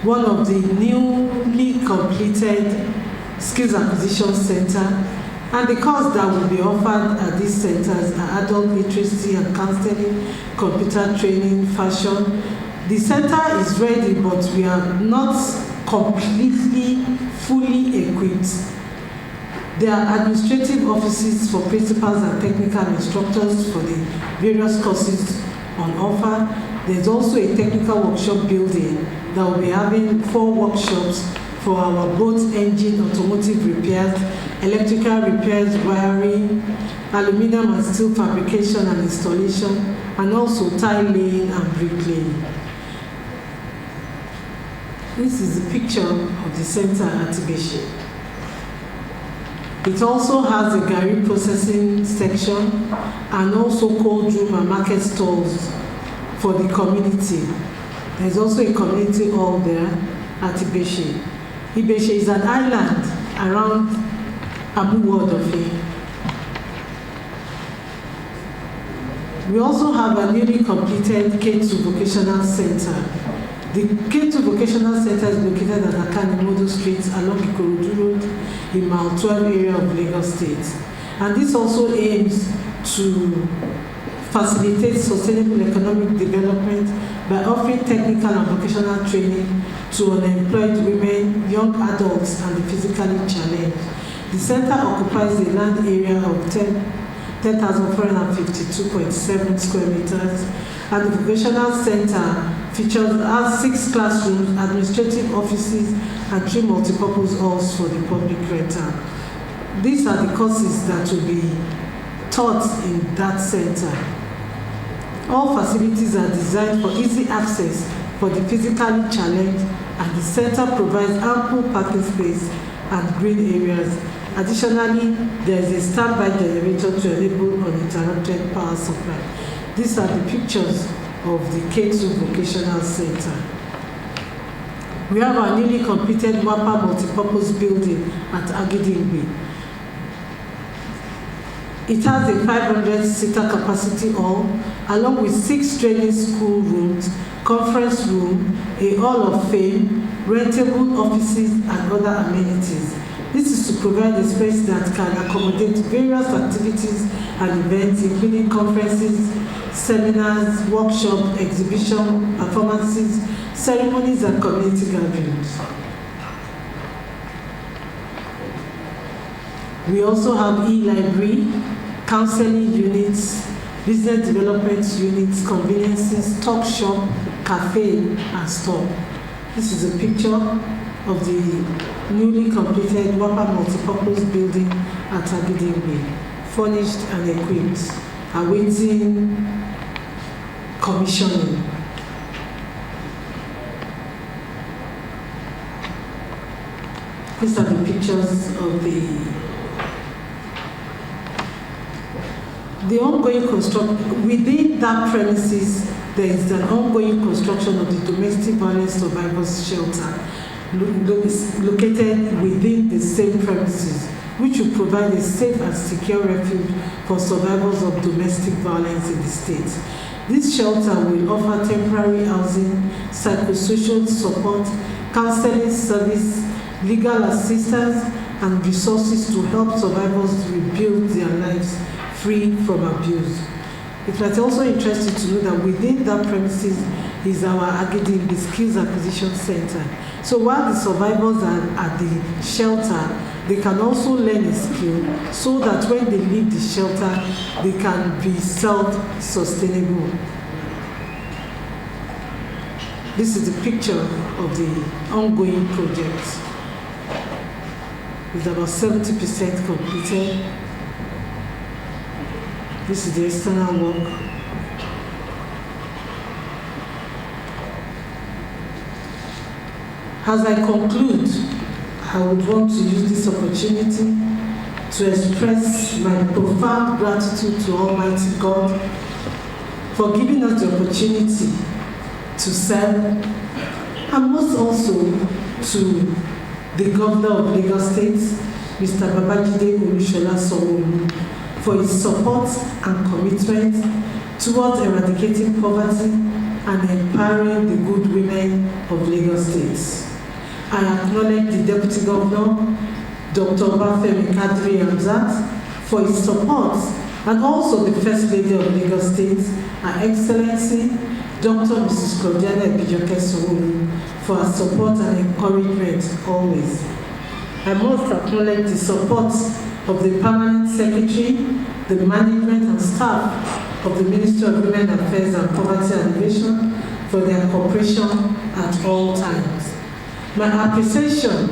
one of the newly completed skills acquisition center, and the courses that will be offered at these centers are adult literacy and counseling, computer training, fashion. The center is ready, but we are not completely, fully equipped. There are administrative offices for principals and technical instructors for the various courses on offer. There's also a technical workshop building that will be having 4 workshops for our boat engine automotive repairs, electrical repairs, wiring, aluminum and steel fabrication and installation, and also tile laying and bricklaying. This is a picture of the center at Ibeshe. It also has a Gary processing section and also cold room and market stalls for the community. There's also a community hall there at Ibeshe. Ibeshe is an island around Abu Wardofe. We also have a newly completed K2 Vocational Center. The K2 Vocational Center is located at Akanimodo Street along Ikorodu Road in Mile 12 area of Lagos State. And this also aims to facilitate sustainable economic development by offering technical and vocational training to unemployed women, young adults, and the physically challenged. The center occupies a land area of 10,452.7 square meters, and the vocational center has 6 classrooms, administrative offices, and 3 multipurpose halls for the public rental. These are the courses that will be taught in that center. All facilities are designed for easy access for the physically challenged, and the center provides ample parking space and green areas. Additionally, there is a standby generator to enable uninterrupted power supply. These are the pictures of the K2 Vocational Center. We have our newly completed WAPA multipurpose building at Agidingbi. It has a 500-seater capacity hall, along with 6 training school rooms, conference room, a hall of fame, rentable offices, and other amenities. This is to provide a space that can accommodate various activities and events, including conferences, seminars, workshops, exhibitions, performances, ceremonies, and community gatherings. We also have e-library, counseling units, business development units, conveniences, talk shop, cafe, and store. This is a picture of the newly completed WAPA multipurpose building at Agidingbi, furnished and equipped, awaiting commissioning. These are the pictures of the ongoing construction. Within that premises, there is an ongoing construction of the domestic violence survivors shelter located within the same premises, which will provide a safe and secure refuge for survivors of domestic violence in the state. This shelter will offer temporary housing, psychosocial support, counseling service, legal assistance, and resources to help survivors rebuild their lives free from abuse. It might also interest you to know that within that premises is our Agidingbi Skills Acquisition Center. So while the survivors are at the shelter, they can also learn a skill so that when they leave the shelter, they can be self-sustainable. This is the picture of the ongoing project. It's about 70% completed. This is the external work. As I conclude, I would want to use this opportunity to express my profound gratitude to Almighty God for giving us the opportunity to serve, and most also to the Governor of Lagos State, Mr. Babajide Olusola Sanwo-Olu, for his support and commitment towards eradicating poverty and empowering the good women of Lagos State. I acknowledge the Deputy Governor, Dr. Obafemi Kadri Hamzat, for his support, and also the First Lady of Lagos State, Her Excellency, Dr. Mrs. Claudiana Ebijoke Sanwo-Olu, for her support and encouragement always. I must acknowledge the support of the Permanent Secretary, the management and staff of the Ministry of Women Affairs and Poverty Alleviation for their cooperation at all times. My appreciation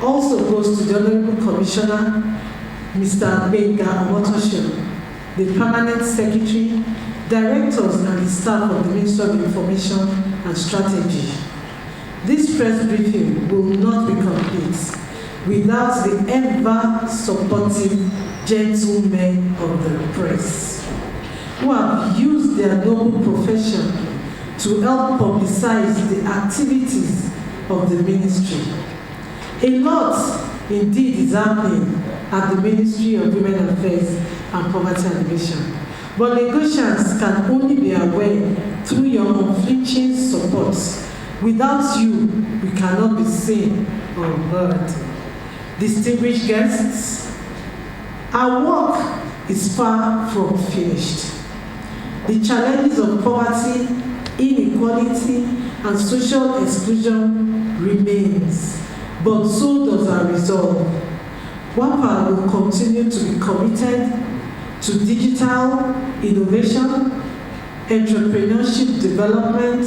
also goes to the Honorable Commissioner, Mr. Gbenga Omotosho, the Permanent Secretary, Directors and the staff of the Ministry of Information and Strategy. This press briefing will not be complete without the ever supportive gentlemen of the press, who have used their noble profession to help publicize the activities of the ministry. A lot indeed is happening at the Ministry of Women Affairs and Poverty Alleviation, but Lagosians can only be aware through your unflinching support. Without you, we cannot be seen or heard. Distinguished guests, our work is far from finished. The challenges of poverty, inequality, and social exclusion remains, but so does our resolve. WAPA will continue to be committed to digital innovation, entrepreneurship development,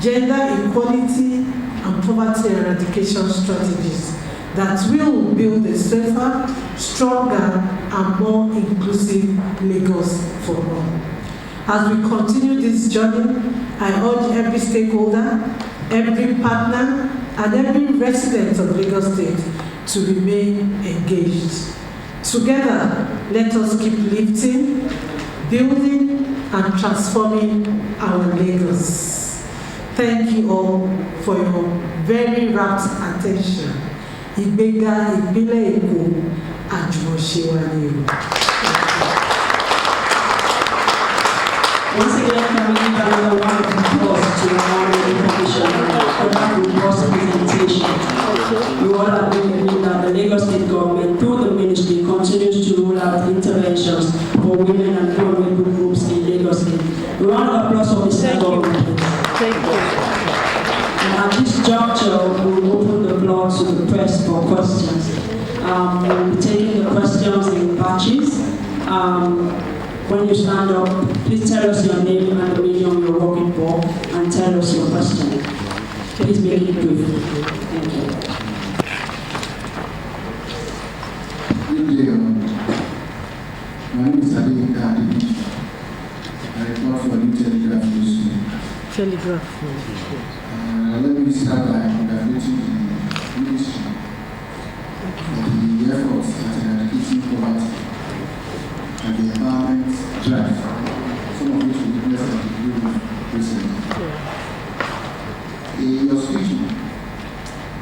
gender equality, and poverty eradication strategies that will build a safer, stronger, and more inclusive Lagos for all. As we continue this journey, I urge every stakeholder, every partner, and every resident of Lagos State to remain engaged. Together, let us keep lifting, building, and transforming our Lagos. Thank you all for your very rapt attention. Ìgbéga ìpínlẹ̀ Èkó àjùmọ̀ṣe wa ni o. Once again, can we give another round of applause to the Honorable Commissioner for that robust presentation? We all agree that the Lagos State government, through the ministry, continues to roll out interventions for women and vulnerable groups in Lagos State. A round of applause for Mr. Government. Thank you. And at this juncture, we will open the floor to the press for questions. We'll be taking the questions in batches. When you stand up, please tell us your name and the medium you're working for, and tell us your question. Please make it brief. Thank you. Good day. My name is Alleviation. I report for the Telegraph News. Telegraph. Let me start by congratulating the ministry for the efforts at eradicating poverty and the empowerment drive, some of which we witnessed at the Bureau recently. In your speech,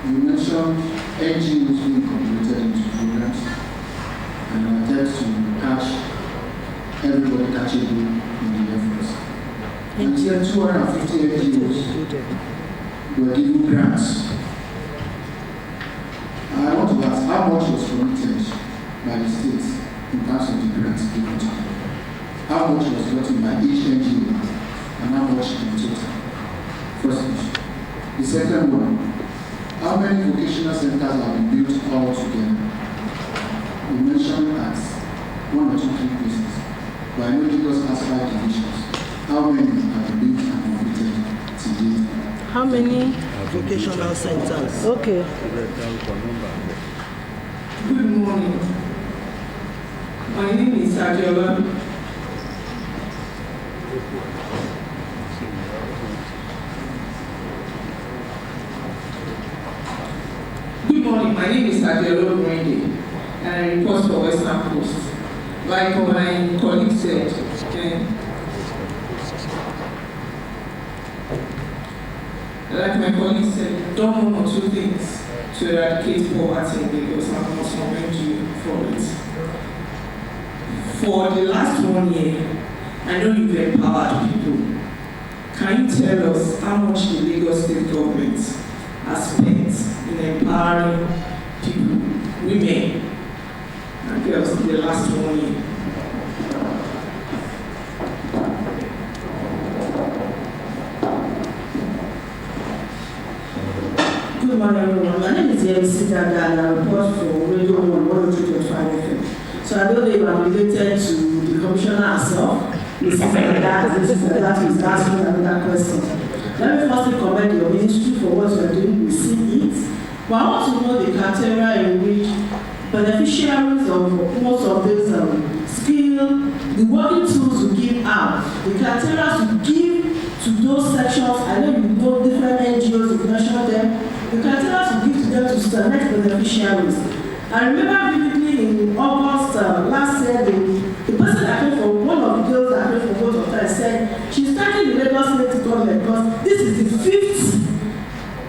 you mentioned NGOs being incorporated into programs and an attempt to catch everybody catchable in the efforts. And here 250 NGOs were given grants. I want to ask, how much was committed by the state in terms of the grants given to them? How much was gotten by each NGO and how much in total? First question. The second one, how many vocational centers have been built all together? You mentioned at 1 or 2, 3 places, but I know Lagos has 5 divisions. How many have been built and completed to date? How many? Vocational centers. Okay. Good morning. My name is Adiola. Good morning. My name is Adiola Brandy, and I report for Western Post. Like my colleague said, done 1 or 2 things to eradicate poverty in Lagos, and I must commend you for it. For the last 1 year, I know you've empowered people. Can you tell us how much the Lagos State government has spent in empowering people, women and girls in the last 1 year? Good morning, everyone. My name is Y2025 and I report for Radio 1 Y2025. So I don't know if I'm related to the commissioner herself. This is like that is asking another question. Let me firstly commend your ministry for what you're doing. We see it. But I want to know the criteria in which beneficiaries of most of these skill, the working tools you give out, the criteria you give to those sections. I know you know different NGOs, you mentioned them. The criteria to give to them to select the beneficiaries. I remember vividly in August last year, the person that came from one of the girls that came from both of us said she's thanking the Lagos State government because this is the 5th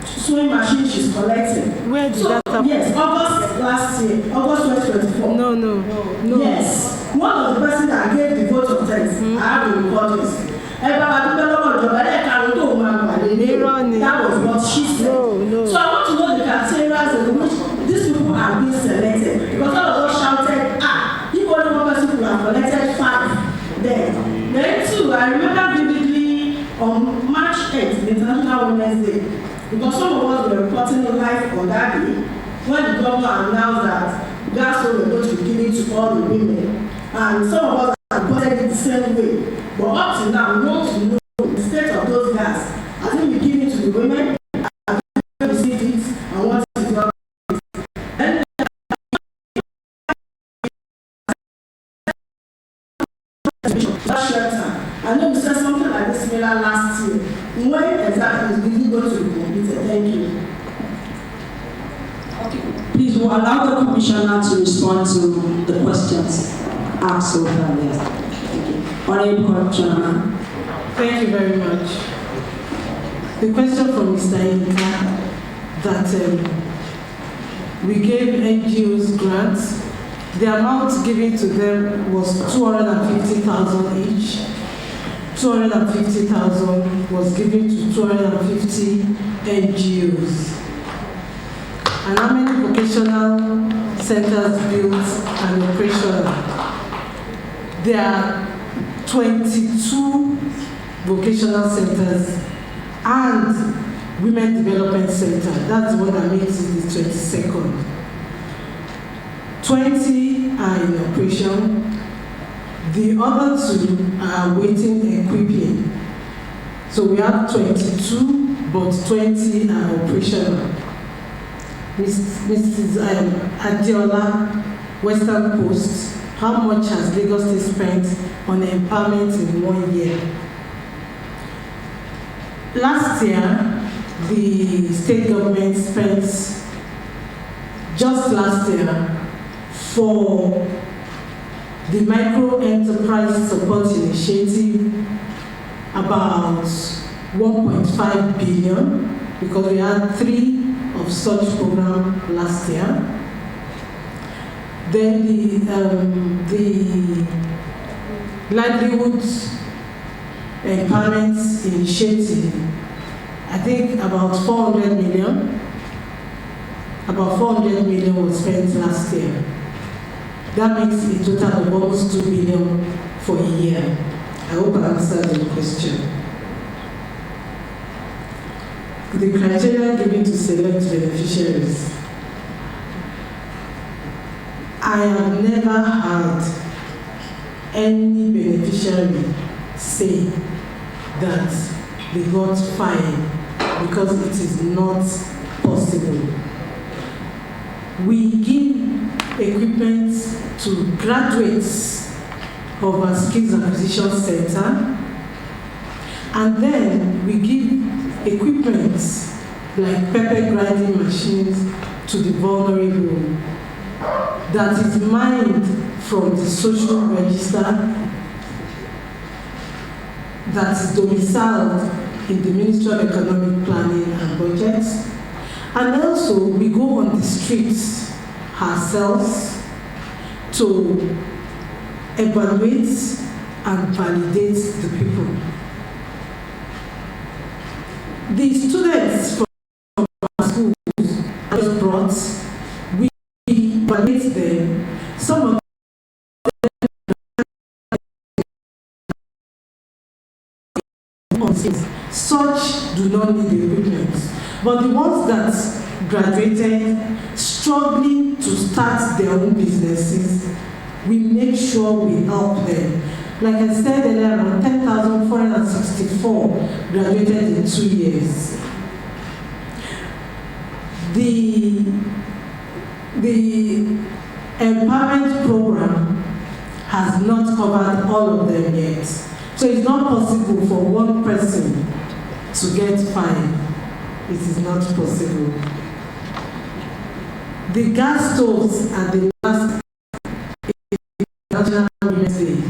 sewing machine she's collecting. Where did that happen? Yes, August last year, August 2024. No. Yes, one of the person that gave the vote of thanks, I have the recordings. That was what she said. No. So I want to know the criteria in which these people are being selected. Because all of us shouted, if only one person could have collected 5, then 2, I remember vividly on March 8th, the International Women's Day, because some of us were reporting live on that day, when the governor announced that gas were going to be given to all the women. And some of us reported it the same way. But up to now, we want to know the state of those gas. Has it been given to the women? Have they received it? And what is the and I know we said something like this similar last year. When exactly is really going to be completed? Thank you. Please we'll allow the commissioner to respond to the questions asked so far. Yes. Thank you. Honorable Commissioner. Thank you very much. The question from Mr. Inka that we gave NGOs grants. The amount given to them was 250,000 each. 250,000 was given to 250 NGOs. And how many vocational centers built and operational? There are 22 vocational centers and women development center. That's what that makes it the 22nd. 20 are in operation. The other 2 are waiting equipping. So we have 22, but 20 are operational. Mrs. Adiola, Western Post, how much has Lagos State spent on empowerment in 1 year? Last year, the state government spent, just last year, for the Micro Enterprise Support Initiative, about 1.5 billion, because we had 3 of such program last year. Then the livelihood empowerment initiative, I think about 400 million. About 400 million was spent last year. That makes a total of almost 2 billion for a year. I hope I answered the question. The criteria given to select beneficiaries. I have never heard any beneficiary say that they got fined because it is not possible. We give equipment to graduates of our Skills Acquisition Center, and then we give equipment like pepper grinding machines to the vulnerable that is mined from the social register that is domiciled in the Ministerial Economic Planning and Budget. And also we go on the streets ourselves to evaluate and validate the people. The students from our schools are brought, we evaluate them. Some of them, such do not need the equipment. But the ones that graduated, struggling to start their own businesses, we make sure we help them. Like I said earlier, around 10,464 graduated in 2 years. The empowerment program has not covered all of them yet. So it's not possible for one person to get fined. It is not possible. the gas stoves at the last National Women's Day.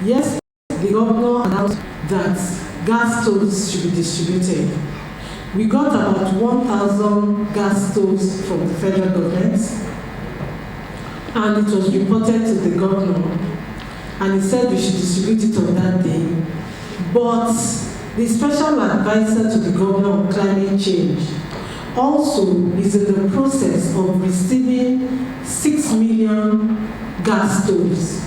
Yes, the governor announced that gas stoves should be distributed. We got about 1,000 gas stoves from the federal government, and it was reported to the governor, and he said we should distribute it on that day. But the special advisor to the governor on climate change also is in the process of receiving 6 million gas stoves.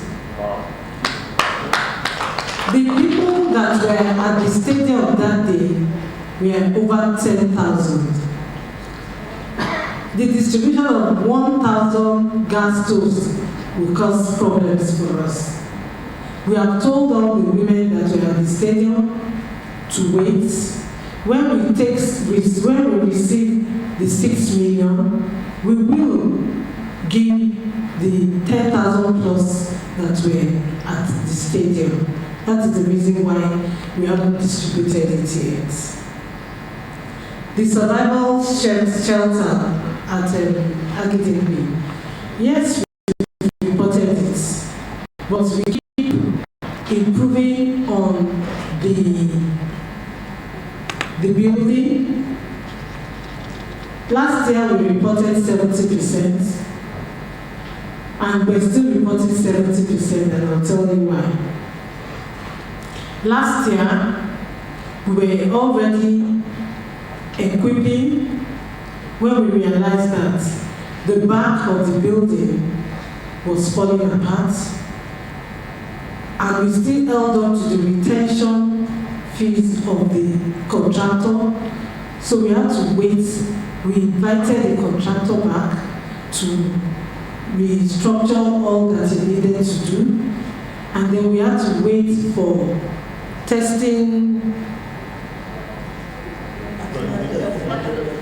The people that were at the stadium that day were over 10,000. The distribution of 1,000 gas stoves will cause problems for us. We have told all the women that were at the stadium to wait. When we receive the 6 million, we will give the 10,000 plus that were at the stadium. That is the reason why we haven't distributed it yet. The survival shelter at Agidingbi. Yes, we reported it, but we keep improving on the building. Last year we reported 70%, and we're still reporting 70%, and I'll tell you why. Last year we were already equipping when we realized that the back of the building was falling apart, and we still held on to the retention fees of the contractor, so we had to wait. We invited the contractor back to restructure all that he needed to do, and then we had to wait for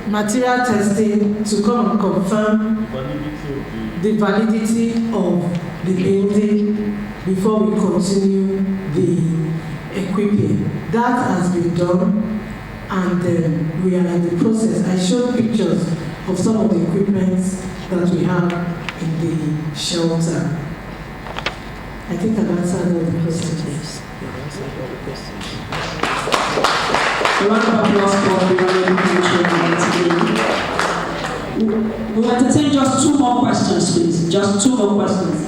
material testing to come and confirm the validity of the building before we continue the equipping. That has been done, and we are in the process. I showed pictures of some of the equipment that we have in the shelter. I think I've answered all the questions. A round of applause for the Honorable Commissioner. We'll entertain just 2 more questions, please. Just 2 more questions.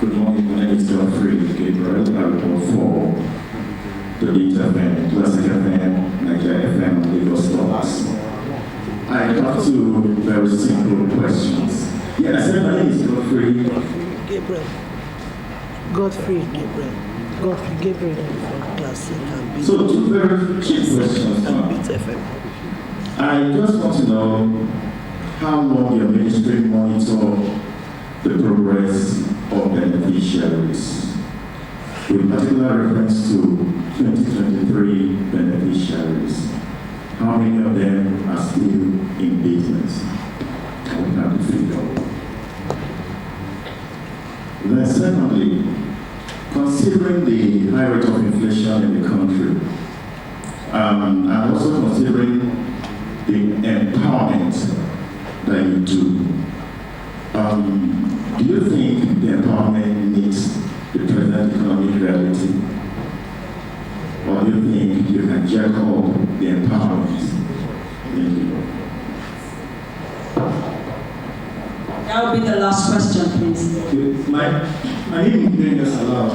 Good morning, my name is Gabriel. I report for the Beat FM, Classic FM, Nigeria FM, Lagos Stars. I have 2 very simple questions. Yeah, I said my name is Godfrey Gabriel from Classic and Beat. So 2 very cheap questions. And Beat FM. I just want to know how long your ministry monitor the progress of beneficiaries, with particular reference to 2023 beneficiaries. How many of them are still in business? I would have to figure. Then secondly, considering the high rate of inflation in the country, and also considering the empowerment that you do, do you think the empowerment meets the present economic reality? Or do you think you can jack up the empowerment? Thank you. That will be the last question, please. Okay. My name is Daniel Salah,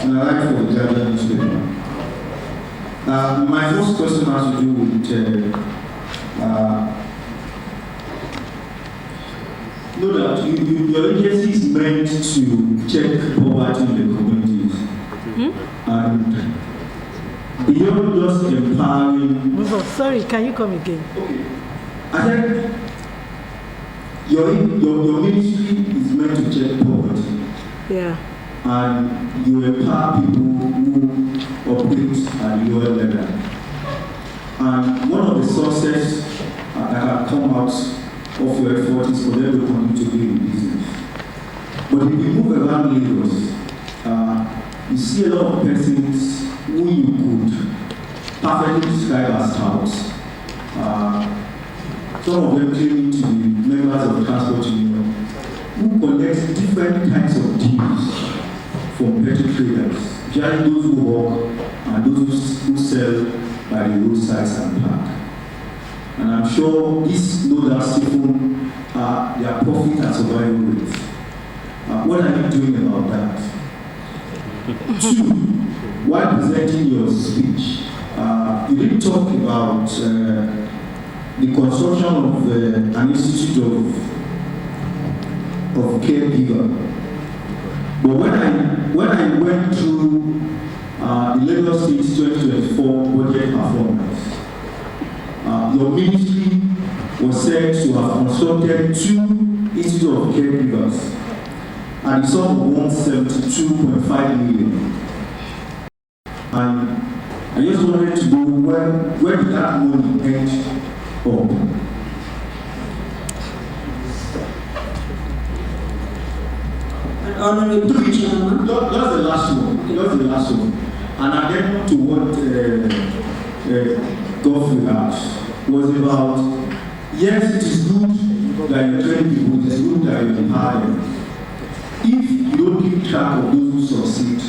and I write for the Guardian newspaper. My first question has to do with know that your agency is meant to check poverty in the communities. And beyond just empowering. Sorry, can you come again? Okay. I said your ministry is meant to check poverty. Yeah. And you empower people who operate at the lower level. And one of the sources that have come out of your effort is for them to continue to be in business. But if you move around Lagos, you see a lot of persons who you could perfectly described as touts. Some of them claiming to be members of the transport union who collect different kinds of deals from petty traders, usually those who walk and those who sell by the roadsides and park. And I'm sure this no doubt stiffen their profit and survival rates. What are you doing about that? Two, while presenting your speech, you didn't talk about the construction of an institute of caregiver. But when I went through the Lagos State 2024 budget performance, your ministry was said to have constructed 2 institutes of caregivers at the sum of 172.5 million. And I just wanted to know where did that money end up? Honorable Commissioner. That's the last one. That's the last one. And again, to what Godfrey asked was about, yes, it is good that you train people, it is good that you empower them. If you don't keep track of those who succeed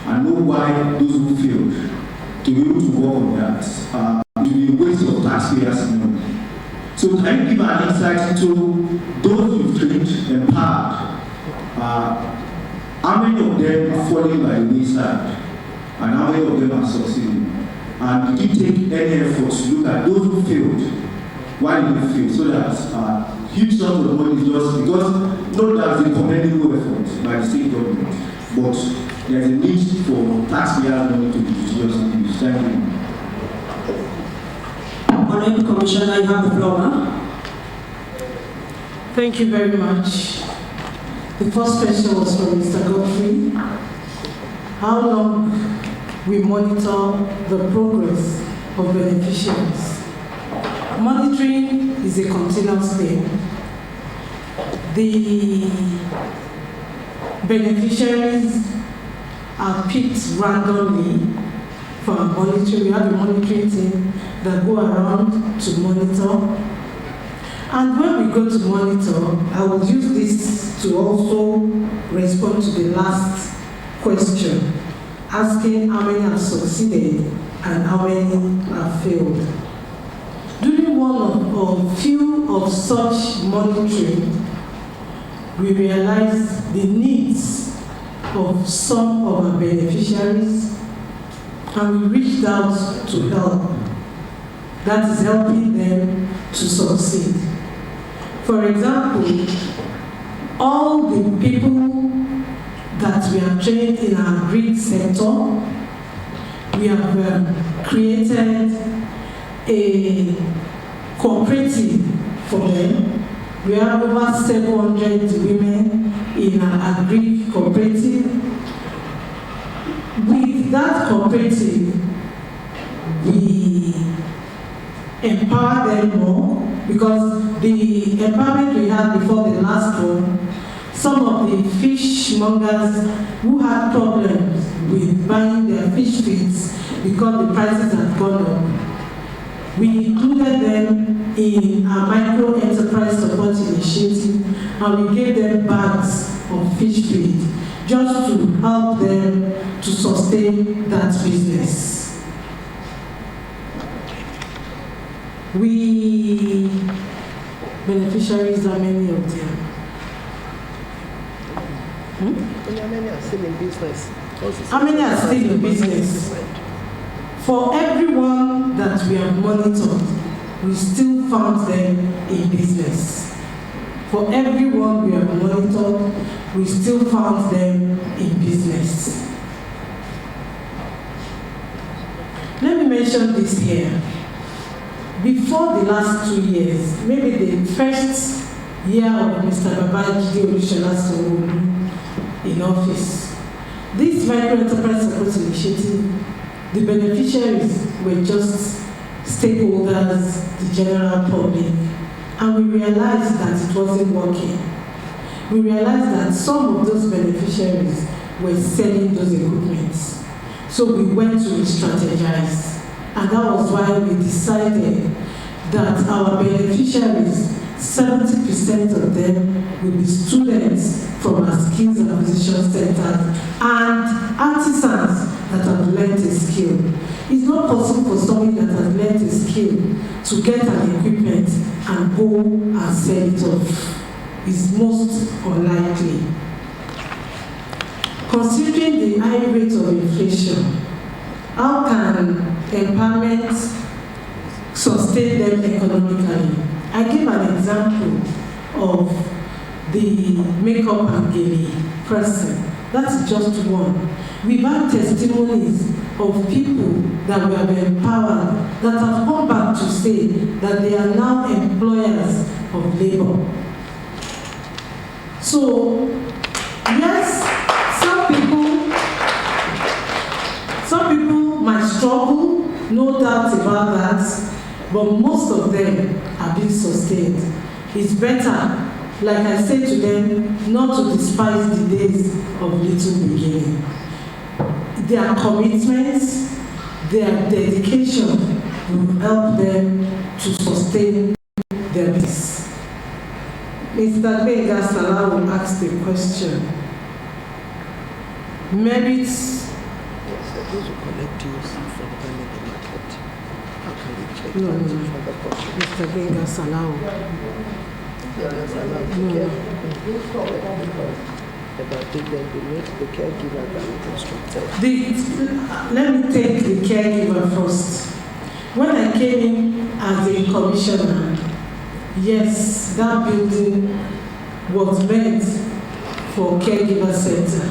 and know why those who failed, to be able to work on that, it will be a waste of taxpayers' money. So can you give an insight into those you've trained, empowered? How many of them are falling by the wayside? And how many of them are succeeding? And did you take any effort to look at those who failed? Why did they fail? So that huge sums of money is just because not that's a commendable effort by the state government, but there's a need for taxpayers' money to be used. Thank you. Honorable Commissioner, you have the floor, ma'am. Thank you very much. The first question was from Mr. Godfrey. How long we monitor the progress of beneficiaries? Monitoring is a continuous thing. The beneficiaries are picked randomly for monitoring. We have a monitoring team that go around to monitor. And when we go to monitor, I will use this to also respond to the last question, asking how many have succeeded and how many have failed. During one or few of such monitoring, we realized the needs of some of our beneficiaries, and we reached out to help. That is helping them to succeed. For example, all the people that we have trained in our grid sector, we have created a cooperative for them. We have over 700 women in our agri cooperative. With that cooperative, we empower them more, because the empowerment we had before the last one, some of the fishmongers who had problems with buying their fish feeds because the prices had gone up, we included them in our micro enterprise support initiative, and we gave them bags of fish feed just to help them to sustain that business. Beneficiaries are many of them. How many are still in business? How many are still in business? For everyone that we have monitored, we still found them in business. For everyone we have monitored, we still found them in business. Let me mention this here. Before the last 2 years, maybe the first year of Mr. Babajide Olusola Sanwo-Olu in office, this micro enterprise support initiative, the beneficiaries were just stakeholders, the general public, and we realized that it wasn't working. We realized that some of those beneficiaries were selling those equipments. So we went to strategize, And that was why we decided that our beneficiaries, 70% of them will be students from our skills and acquisition centers and artisans that have learned a skill. It's not possible for somebody that has learned a skill to get an equipment and go and sell it off. It's most unlikely. Considering the high rate of inflation, how can empowerment sustain them economically? I give an example of the makeup and gele person. That's just one. We've had testimonies of people that we have empowered that have come back to say that they are now employers of labor. So, yes, some people might struggle, no doubt about that, but most of them are being sustained. It's better, like I say to them, not to despise the days of little beginning. Their commitments, their dedication will help them to sustain their business. Mr. Benga Salah will ask the question. Merits. Yes, those who collect dues from them in the market. How can we check No. from the country? Mr. Benga Salah. Yes, about it, then we make the caregiver very instructed. Let me take the caregiver first. When I came in as a commissioner, yes, that building was meant for caregiver center.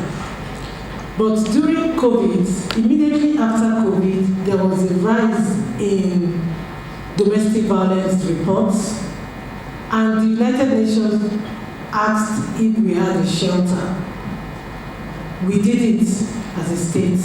But during COVID, immediately after COVID, there was a rise in domestic violence reports, and the United Nations asked if we had a shelter. We did it as a state.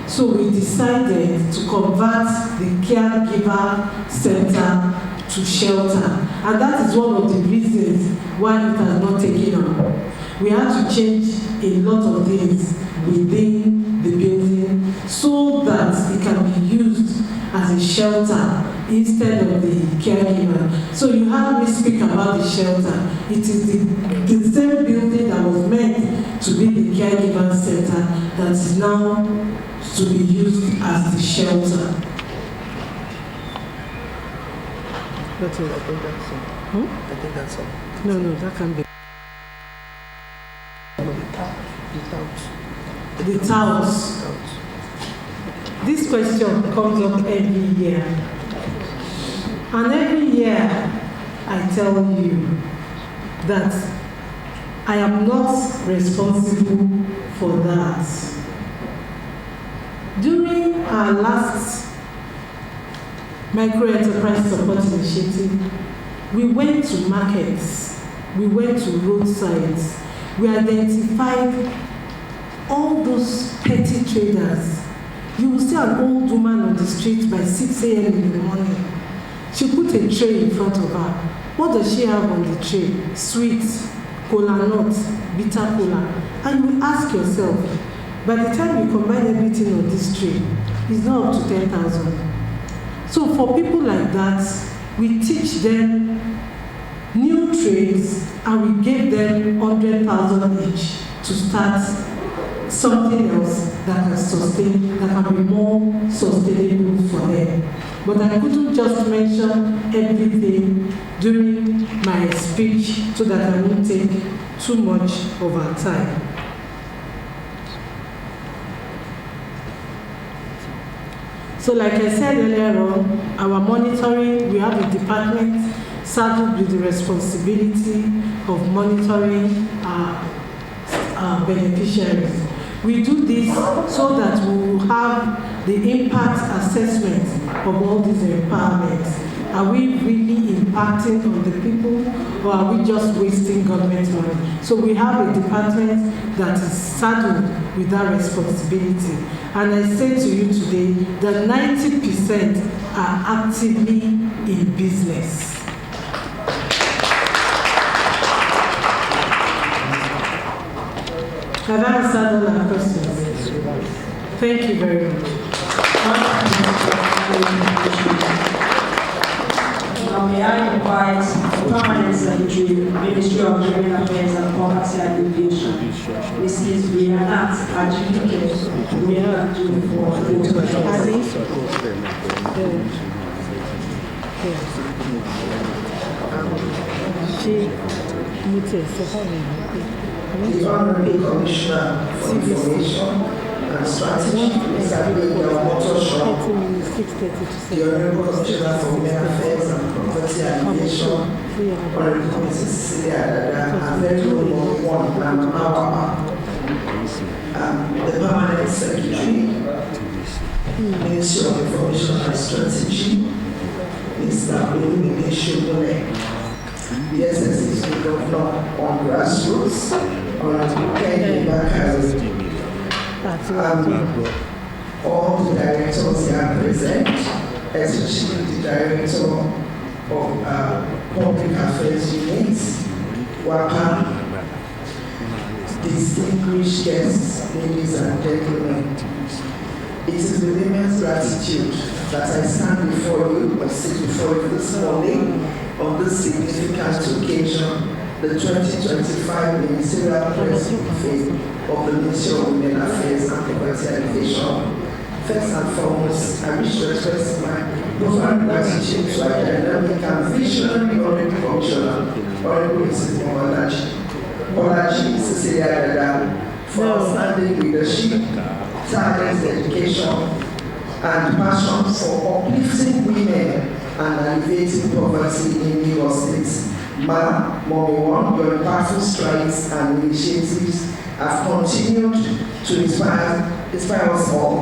So we decided to convert the caregiver center to shelter. And that is one of the reasons why it has not taken on. We had to change a lot of things within the building so that it can be used as a shelter instead of the caregiver. So you heard me speak about the shelter. It is the same building that was meant to be the caregiver center that is now to be used as the shelter. I think that's all. I think that's all. No, that can be. The towels. This question comes up every year. And every year I tell you that I am not responsible for that. During our last micro-enterprise support initiative, we went to markets, we went to roadsides, we identified all those petty traders. You will see an old woman on the street by 6 a.m. in the morning. She put a tray in front of her. What does she have on the tray? Sweets, cola nuts, bitter cola. And you will ask yourself, by the time you combine everything on this tray, it's not up to 10,000. So for people like that, we teach them new trades and we give them 100,000 each to start something else that can sustain, that can be more sustainable for them. But I couldn't just mention everything during my speech so that I won't take too much of our time. So like I said earlier on, our monitoring, we have a department saddled with the responsibility of monitoring our beneficiaries. We do this so that we will have the impact assessment of all these empowerments. Are we really impacting on the people, or are we just wasting government money? So we have a department that is saddled with that responsibility. And I say to you today that 90% are actively in business. Have I answered all our questions? Thank you very much. Now may I invite the Permanent Secretary, Ministry of Women Affairs and Poverty Alleviation, Mrs. Brianna Ajibike, The Honorable Commissioner for Information and Strategy, Mr. The Honorable Commissioner for Women Affairs and Poverty Alleviation, Honorable Mrs. Cecilia, and very warm one, and the Permanent Secretary, Ministry of Information and Strategy, Mr. Alleviation. The SSC governor on grassroots, on Kenya all the directors are present, especially the director of public affairs units, WAPA, distinguished guests, ladies and gentlemen. It is with immense gratitude that I stand before you or sit before you this morning on this significant occasion, the 2025 Ministerial Press Briefing of the Ministry of Women Affairs and Poverty Alleviation. First and foremost, I wish to express my profound gratitude to our dynamic and visionary Honorable Commissioner, Honorable Mrs. Bolaji Cecilia, for outstanding leadership, tireless dedication, and passion for uplifting women and alleviating poverty in Lagos State. Mommy One, your impactful strides and initiatives have continued to inspire us all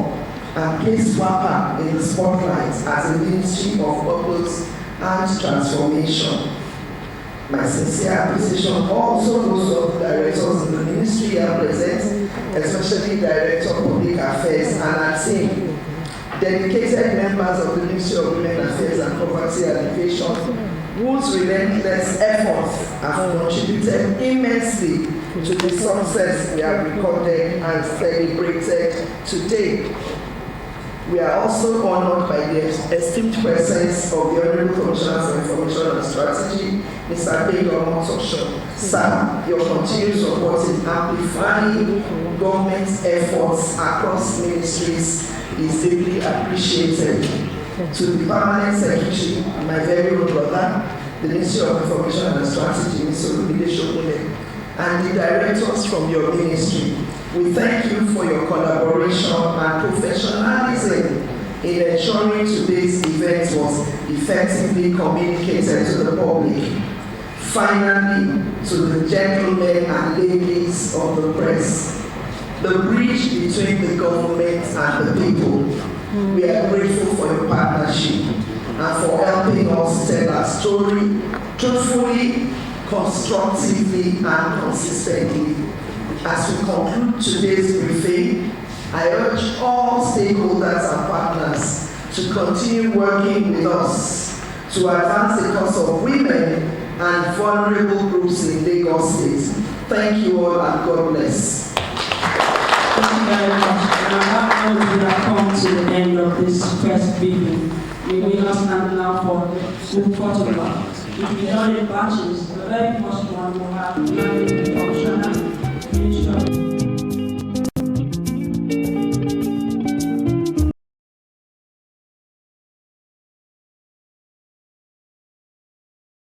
and placed WAPA in the spotlight as a ministry of purpose and transformation. My sincere appreciation also goes to the directors in the ministry I present, especially Director of Public Affairs and our team. Dedicated members of the Ministry of Women Affairs and Poverty Alleviation, whose relentless efforts have contributed immensely to the success we have recorded and celebrated today. We are also honored by the esteemed presence of the Honorable Commissioner for Information and Strategy, Mr. Alleviation. Sir, your continued support in amplifying government's efforts across ministries is deeply appreciated. To the Permanent Secretary, my very own brother, the Ministry of Information and Strategy, Mr. Alleviation, and the directors from your ministry, we thank you for your collaboration and professionalism in ensuring today's event was effectively communicated to the public. Finally, to the gentlemen and ladies of the press, the bridge between the government and the people, we are grateful for your partnership and for helping us tell our story truthfully, constructively, and consistently. As we conclude today's briefing, I urge all stakeholders and partners to continue working with us to advance the cause of women and vulnerable groups in Lagos State. Thank you all and God bless. Thank you very much. And we have come to the end of this first briefing. We will not stand now for the photograph. It will be done in batches. The very first one will have